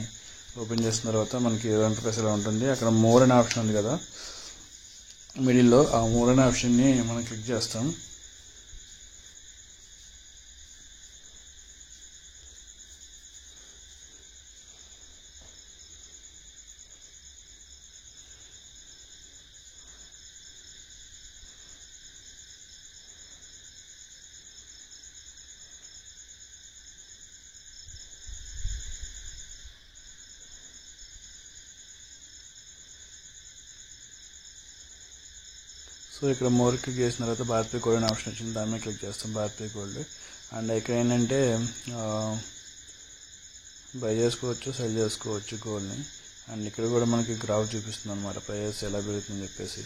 ఓపెన్ చేసిన తర్వాత మనకి ఇంటర్ఫేస్ ఇలా ఉంటుంది. అక్కడ మోర్ అనే ఆప్షన్ ఉంది కదా మిడిల్లో, ఆ మోర్ అనే ఆప్షన్ని మనం క్లిక్ చేస్తాం. సో ఇక్కడ మోర్ క్లిక్ చేసిన తర్వాత భారత్ పే గోల్డ్ అనే ఆప్షన్ వచ్చింది, దాని మీద క్లిక్ చేస్తాం, భారత్ పే గోల్డ్. అండ్ ఇక్కడ ఏంటంటే బై చేసుకోవచ్చు, సెల్ చేసుకోవచ్చు గోల్డ్ని. అండ్ ఇక్కడ కూడా మనకి గ్రాఫ్ చూపిస్తుంది అనమాట, ప్రైస్ ఎలా పెరుగుతుందని చెప్పేసి.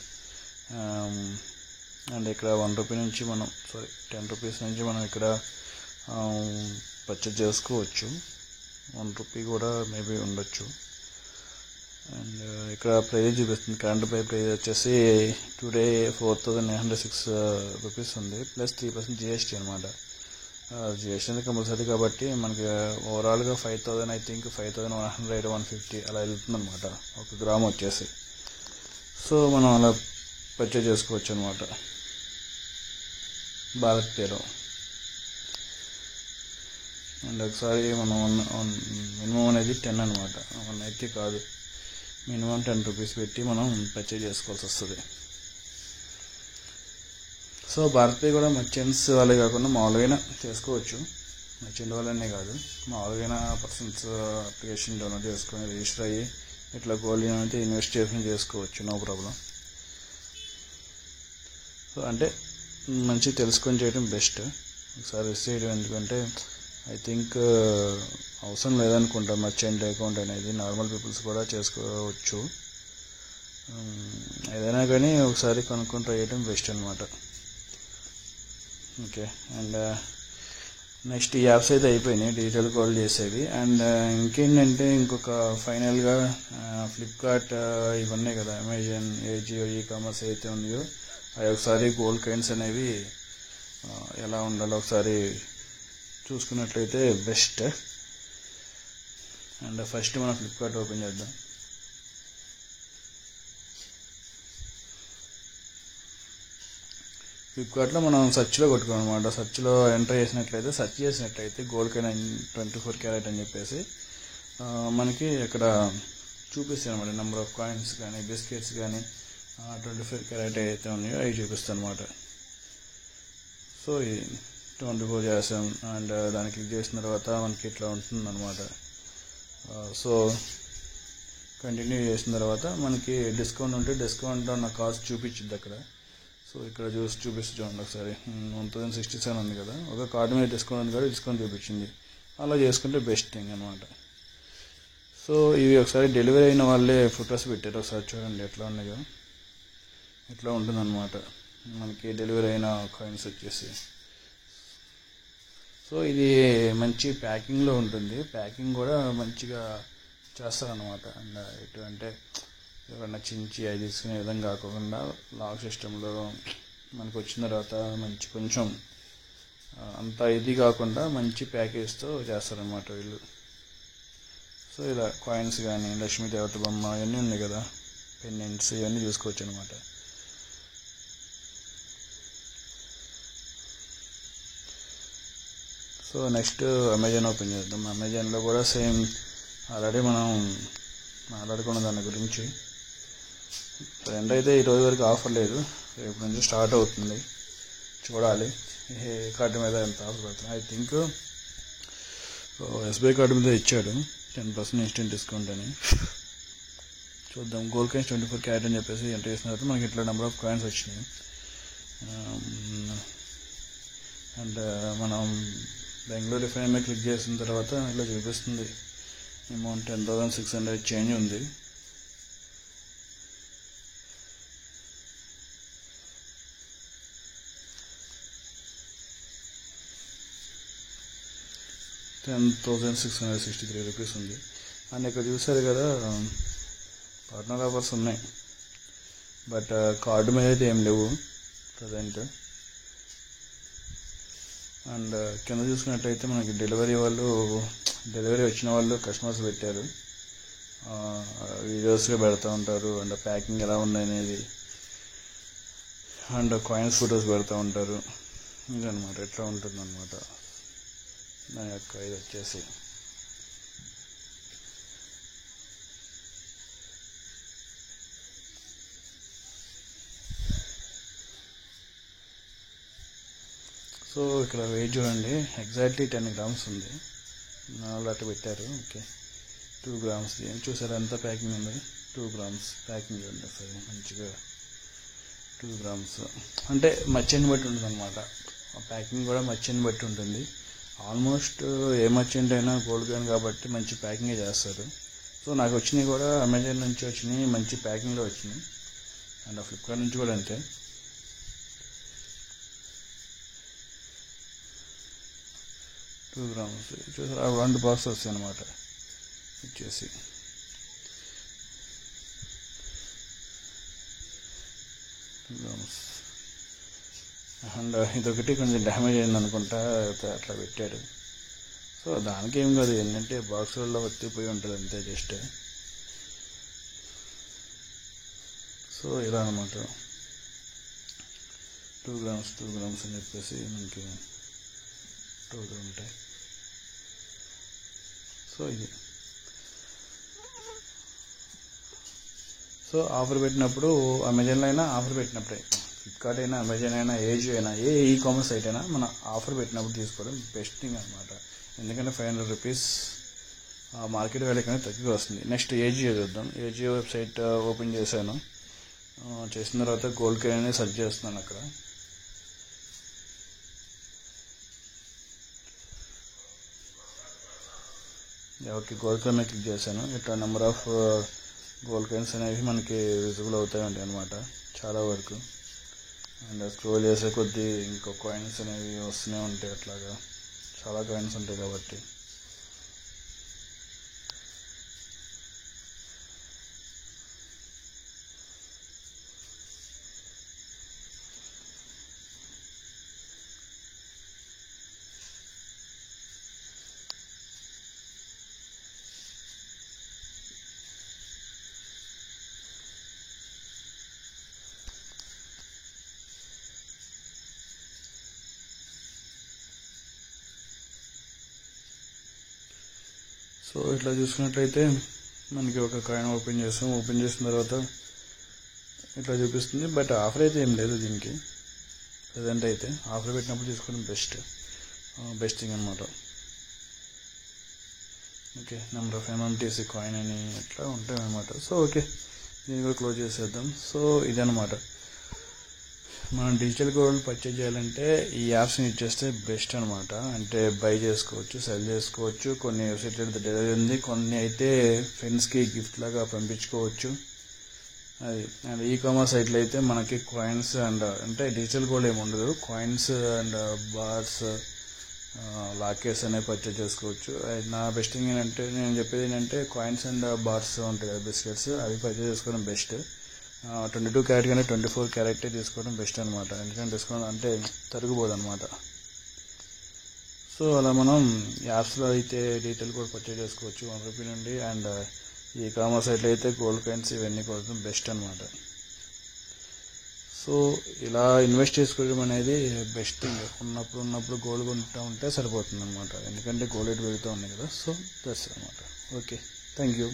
అండ్ ఇక్కడ 1 రూపీ నుంచి మనం 10 రూపీస్ నుంచి మనం ఇక్కడ పర్చేజ్ చేసుకోవచ్చు. 1 రూపీ కూడా మేబీ ఉండొచ్చు. అండ్ ఇక్కడ ప్రైస్ చూపిస్తుంది. కరెంట్ ప్రైస్ వచ్చేసి టుడే 4,906 రూపీస్ ఉంది, ప్లస్ 3% జిఎస్టీ అనమాట. జిఎస్టీ అనేది కంపల్సరీ కాబట్టి మనకి ఓవరాల్గా 5,000 ఐ థింక్ 5,100 150 అలా వెళ్తుంది అనమాట 1 గ్రామ్ వచ్చేసి. సో మనం అలా పర్చేజ్ చేసుకోవచ్చు అనమాట భారత్ పేలో. అండ్ ఒకసారి మనం మినిమం అనేది 10 అనమాట, 1 అయితే కాదు. మినిమం 10 రూపీస్ పెట్టి మనం పర్చేజ్ చేసుకోవాల్సి వస్తుంది. సో భారత్ పే కూడా మర్చెంట్స్ వాళ్ళే కాకుండా మామూలుగా చేసుకోవచ్చు. మర్చెంట్ వాళ్ళనే కాదు, మామూలుగా పర్సన్స్ అప్లికేషన్ డౌన్లోడ్ చేసుకొని రిజిస్టర్ అయ్యి ఇట్లా గోల్డ్ అయితే ఇన్వెస్టిగేషన్ చేసుకోవచ్చు, నో ప్రాబ్లం. సో అంటే మంచి తెలుసుకొని చేయడం బెస్ట్. ఒకసారి రిజిస్టర్ చేయడం, ఎందుకంటే ఐ థింక్ అవసరం లేదనుకుంటా మర్చెంట్ అకౌంట్ అనేది, నార్మల్ పీపుల్స్ కూడా చేసుకోవచ్చు. ఏదైనా కానీ ఒకసారి కనుక్కొని ట్రై చేయడం బెస్ట్ అనమాట. ఓకే, అండ్ నెక్స్ట్ ఈ యాప్స్ అయితే అయిపోయినాయి డిజిటల్ గోల్డ్ చేసేవి. అండ్ ఇంకేంటంటే ఇంకొక ఫైనల్గా ఫ్లిప్కార్ట్ ఇవన్నీ కదా, అమెజాన్, ఏజియో, ఈ కామర్స్ అయితే ఉన్నాయో అవి ఒకసారి గోల్డ్ కాయిన్స్ అనేవి ఎలా ఉండాలో ఒకసారి చూసుకున్నట్లయితే బెస్ట్. అండ్ ఫస్ట్ మనం ఫ్లిప్కార్ట్ ఓపెన్ చేద్దాం. ఫ్లిప్కార్ట్లో మనం సర్చ్లో కొట్టుకోమన్నమాట. సర్చ్లో ఎంటర్ చేసినట్లయితే గోల్డ్ కాయిన్ 24 క్యారెట్ అని చెప్పేసి మనకి ఇక్కడ చూపిస్తాయి అనమాట. నెంబర్ ఆఫ్ కాయిన్స్ కానీ బిస్కెట్స్ కానీ 24 క్యారెట్ అయితే ఉన్నాయో అవి చూపిస్తాయి అనమాట. సో ఈ 24 చేసాం అండ్ దాన్ని క్లిక్ చేసిన తర్వాత మనకి ఇట్లా ఉంటుంది అనమాట. సో కంటిన్యూ చేసిన తర్వాత మనకి డిస్కౌంట్ ఉంటే డిస్కౌంట్ అన్న కార్డ్స్ చూపించింది అక్కడ. సో ఇక్కడ చూపిస్తూ చూడండి ఒకసారి, 1067 ఉంది కదా, ఒక కార్డు మీద డిస్కౌంట్ ఉంది కదా, డిస్కౌంట్ చూపించింది. అలా చేసుకుంటే బెస్ట్ థింగ్ అనమాట. సో ఇవి ఒకసారి డెలివరీ అయిన వాళ్ళే ఫొటోస్ పెట్టారు, ఒకసారి చూడండి ఎట్లా ఉన్నాయో. ఇట్లా ఉంటుందన్నమాట మనకి డెలివరీ అయిన కాయిన్స్ వచ్చేసి. సో ఇది మంచి ప్యాకింగ్లో ఉంటుంది, ప్యాకింగ్ కూడా మంచిగా చేస్తారనమాట. అండ్ ఎటువంటి ఎవరన్నా చించి అది తీసుకునే విధంగా కాకుండా లాక్ సిస్టంలో మనకు వచ్చిన తర్వాత మంచి కొంచెం అంత ఇది కాకుండా మంచి ప్యాకేజ్తో చేస్తారనమాట వీళ్ళు. సో ఇలా కాయిన్స్ కానీ లక్ష్మీదేవత బొమ్మ ఇవన్నీ ఉన్నాయి కదా, పెండెంట్స్ ఇవన్నీ చూసుకోవచ్చు అనమాట. సో నెక్స్ట్ అమెజాన్ ఓపెన్ చేద్దాం. అమెజాన్లో కూడా సేమ్ ఆల్రెడీ మనం మాట్లాడుకున్న దాని గురించి. ట్రెండ్ అయితే ఈరోజు వరకు ఆఫర్ లేదు, రేపు నుంచి స్టార్ట్ అవుతుంది, చూడాలి ఏ కార్డు మీద ఎంత ఆఫర్ పడుతుంది. ఐ థింక్ ఎస్బీఐ కార్డు మీద ఇచ్చాడు 10% ఇన్స్టెంట్ డిస్కౌంట్ అని. చూద్దాం. గోల్డ్ కాయిన్స్ 24 క్యారెట్ అని చెప్పేసి ఎంటర్ చేసిన తర్వాత మనకి ఇట్లా నెంబర్ ఆఫ్ కాయిన్స్ వచ్చినాయి. అండ్ మనం బెంగళూరు రిఫైన్ మీద క్లిక్ చేసిన తర్వాత ఇలా చూపిస్తుంది అమౌంట్ 10,600 చేంజ్ ఉంది. ₹10,663 ఉంది. అండ్ ఇక్కడ చూసారు కదా పార్ట్నర్ ఆఫర్స్ ఉన్నాయి, బట్ కార్డు మీద అయితే ఏం లేవు ప్రజెంట్. అండ్ కింద చూసుకున్నట్టయితే మనకి డెలివరీ వచ్చిన వాళ్ళు కస్టమర్స్ పెట్టారు, వీడియోస్గా పెడతా ఉంటారు. అండ్ ప్యాకింగ్ ఎలా ఉందనేది అండ్ కాయిన్స్ ఫొటోస్ పెడతా ఉంటారు. ఇదనమాట ఎట్లా ఉంటుంది అనమాట దాని యొక్క ఇది వచ్చేసి. సో ఇక్కడ వెయిట్ చూడండి, ఎగ్జాక్ట్లీ 10 grams ఉంది, 4 అట్టు పెట్టారు. ఓకే, 2 grams చూసారు ఎంత ప్యాకింగ్ ఉంది, 2 grams ప్యాకింగ్ చూడండి సరే మంచిగా 2 grams. అంటే మర్చెంట్ బట్టి ఉంటుంది అనమాట, ప్యాకింగ్ కూడా మర్చెంట్ బట్టి ఉంటుంది. ఆల్మోస్ట్ ఏ మర్చెంట్ అయినా గోల్డ్ కాయిన్ కాబట్టి మంచి ప్యాకింగే చేస్తారు. సో నాకు వచ్చినవి కూడా అమెజాన్ నుంచి వచ్చినాయి, మంచి ప్యాకింగ్లో వచ్చినాయి. అండ్ ఫ్లిప్కార్ట్ నుంచి కూడా అంతే. టూ గ్రామ్స్ చూసారు, 2 బాక్స్ వస్తాయి అనమాట వచ్చేసి. అండ్ ఇదొకటి కొంచెం డ్యామేజ్ అయింది అనుకుంటా, అట్లా పెట్టాడు. సో దానికి ఏం కాదు, ఏంటంటే బాక్సులలో ఒత్తిపోయి ఉంటుంది అంతే జస్ట్. సో ఇలా అనమాట 2 grams అని చెప్పేసి మనకి 2 ఉంటాయి. సో ఇది సో ఆఫర్ పెట్టినప్పుడు అమెజాన్లో అయినా ఆఫర్ పెట్టినప్పుడే, ఫ్లిప్కార్ట్ అయినా అమెజాన్ అయినా ఏజియో అయినా ఏ కామర్స్ సైట్ అయినా మన ఆఫర్ పెట్టినప్పుడు తీసుకోవడం బెస్ట్ థింగ్ అనమాట. ఎందుకంటే 500 రూపీస్ మార్కెట్ వాల్యూ కన్నా తక్కువ వస్తుంది. నెక్స్ట్ ఏజియో చూద్దాం. ఏజియో వెబ్సైట్ ఓపెన్ చేశాను. చేసిన తర్వాత గోల్డ్ కాయిన్ అనేది సెర్చ్ చేస్తున్నాను. అక్కడ ఓకే, గోల్డ్ కాయిన్ మీద క్లిక్ చేశాను. ఇట్లా నెంబర్ ఆఫ్ గోల్డ్ కాయిన్స్ అనేవి మనకి విజిబుల్ అవుతాయి ఉంటాయి అనమాట చాలా వరకు. అండ్ స్క్రోల్ చేసే కొద్దీ ఇంకో కాయిన్స్ అనేవి వస్తూనే ఉంటాయి. అట్లాగా చాలా కాయిన్స్ ఉంటాయి కాబట్టి సో ఇట్లా చూసుకున్నట్లయితే మనకి ఒక కాయిన్ ఓపెన్ చేస్తాం. ఓపెన్ చేసిన తర్వాత ఇట్లా చూపిస్తుంది. బట్ ఆఫర్ అయితే ఏం లేదు దీనికి ప్రజెంట్ అయితే. ఆఫర్ పెట్టినప్పుడు తీసుకోవడం బెస్ట్ థింగ్ అనమాట. Okay, number of MMTC coin అని ఇట్లా ఉంటాయి అనమాట. సో ఓకే, దీన్ని కూడా క్లోజ్ చేసేద్దాం. సో ఇదనమాట, మనం డిజిటల్ గోల్డ్ పర్చేజ్ చేయాలంటే ఈ యాప్స్ని యూజ్ చేస్తే బెస్ట్ అనమాట. అంటే బై చేసుకోవచ్చు, సెల్ చేసుకోవచ్చు. కొన్ని వెబ్సైట్ డెలివరీ ఉంది, కొన్ని అయితే ఫ్రెండ్స్కి గిఫ్ట్ లాగా పంపించుకోవచ్చు. అది అండ్ ఈ కామర్స్ సైట్లో అయితే మనకి కాయిన్స్ అండ్ అంటే డిజిటల్ గోల్డ్ ఏమి ఉండదు, కాయిన్స్ అండ్ బార్స్, లాకెట్స్ అనేవి పర్చేజ్ చేసుకోవచ్చు. నా బెస్ట్ థింగ్ ఏంటంటే, నేను చెప్పేది ఏంటంటే కాయిన్స్ అండ్ బార్స్ ఉంటాయి కదా, బిస్కెట్స్, అవి పర్చేజ్ చేసుకోవడం బెస్ట్. 22 క్యారెట్ కానీ 24 క్యారెట్ తీసుకోవడం బెస్ట్ అనమాట. ఎందుకంటే డిస్కౌంట్ అంటే తరుగుపోదు అనమాట. సో అలా మనం యాప్స్లో అయితే డీటెయిల్ కూడా పర్చేజ్ చేసుకోవచ్చు 1 రూపీ నుండి. అండ్ ఈ కామర్స్ సైట్లో అయితే గోల్డ్ కాయిన్స్ ఇవన్నీ కోసం బెస్ట్ అనమాట. సో ఇలా ఇన్వెస్ట్ చేసుకోవడం అనేది బెస్ట్ థింగ్. ఉన్నప్పుడు గోల్డ్ కొంటూ ఉంటే సరిపోతుంది అనమాట. ఎందుకంటే గోల్డ్ రేట్ పెరుగుతూ ఉన్నాయి కదా. సో దట్స్ అనమాట. Okay, thank you.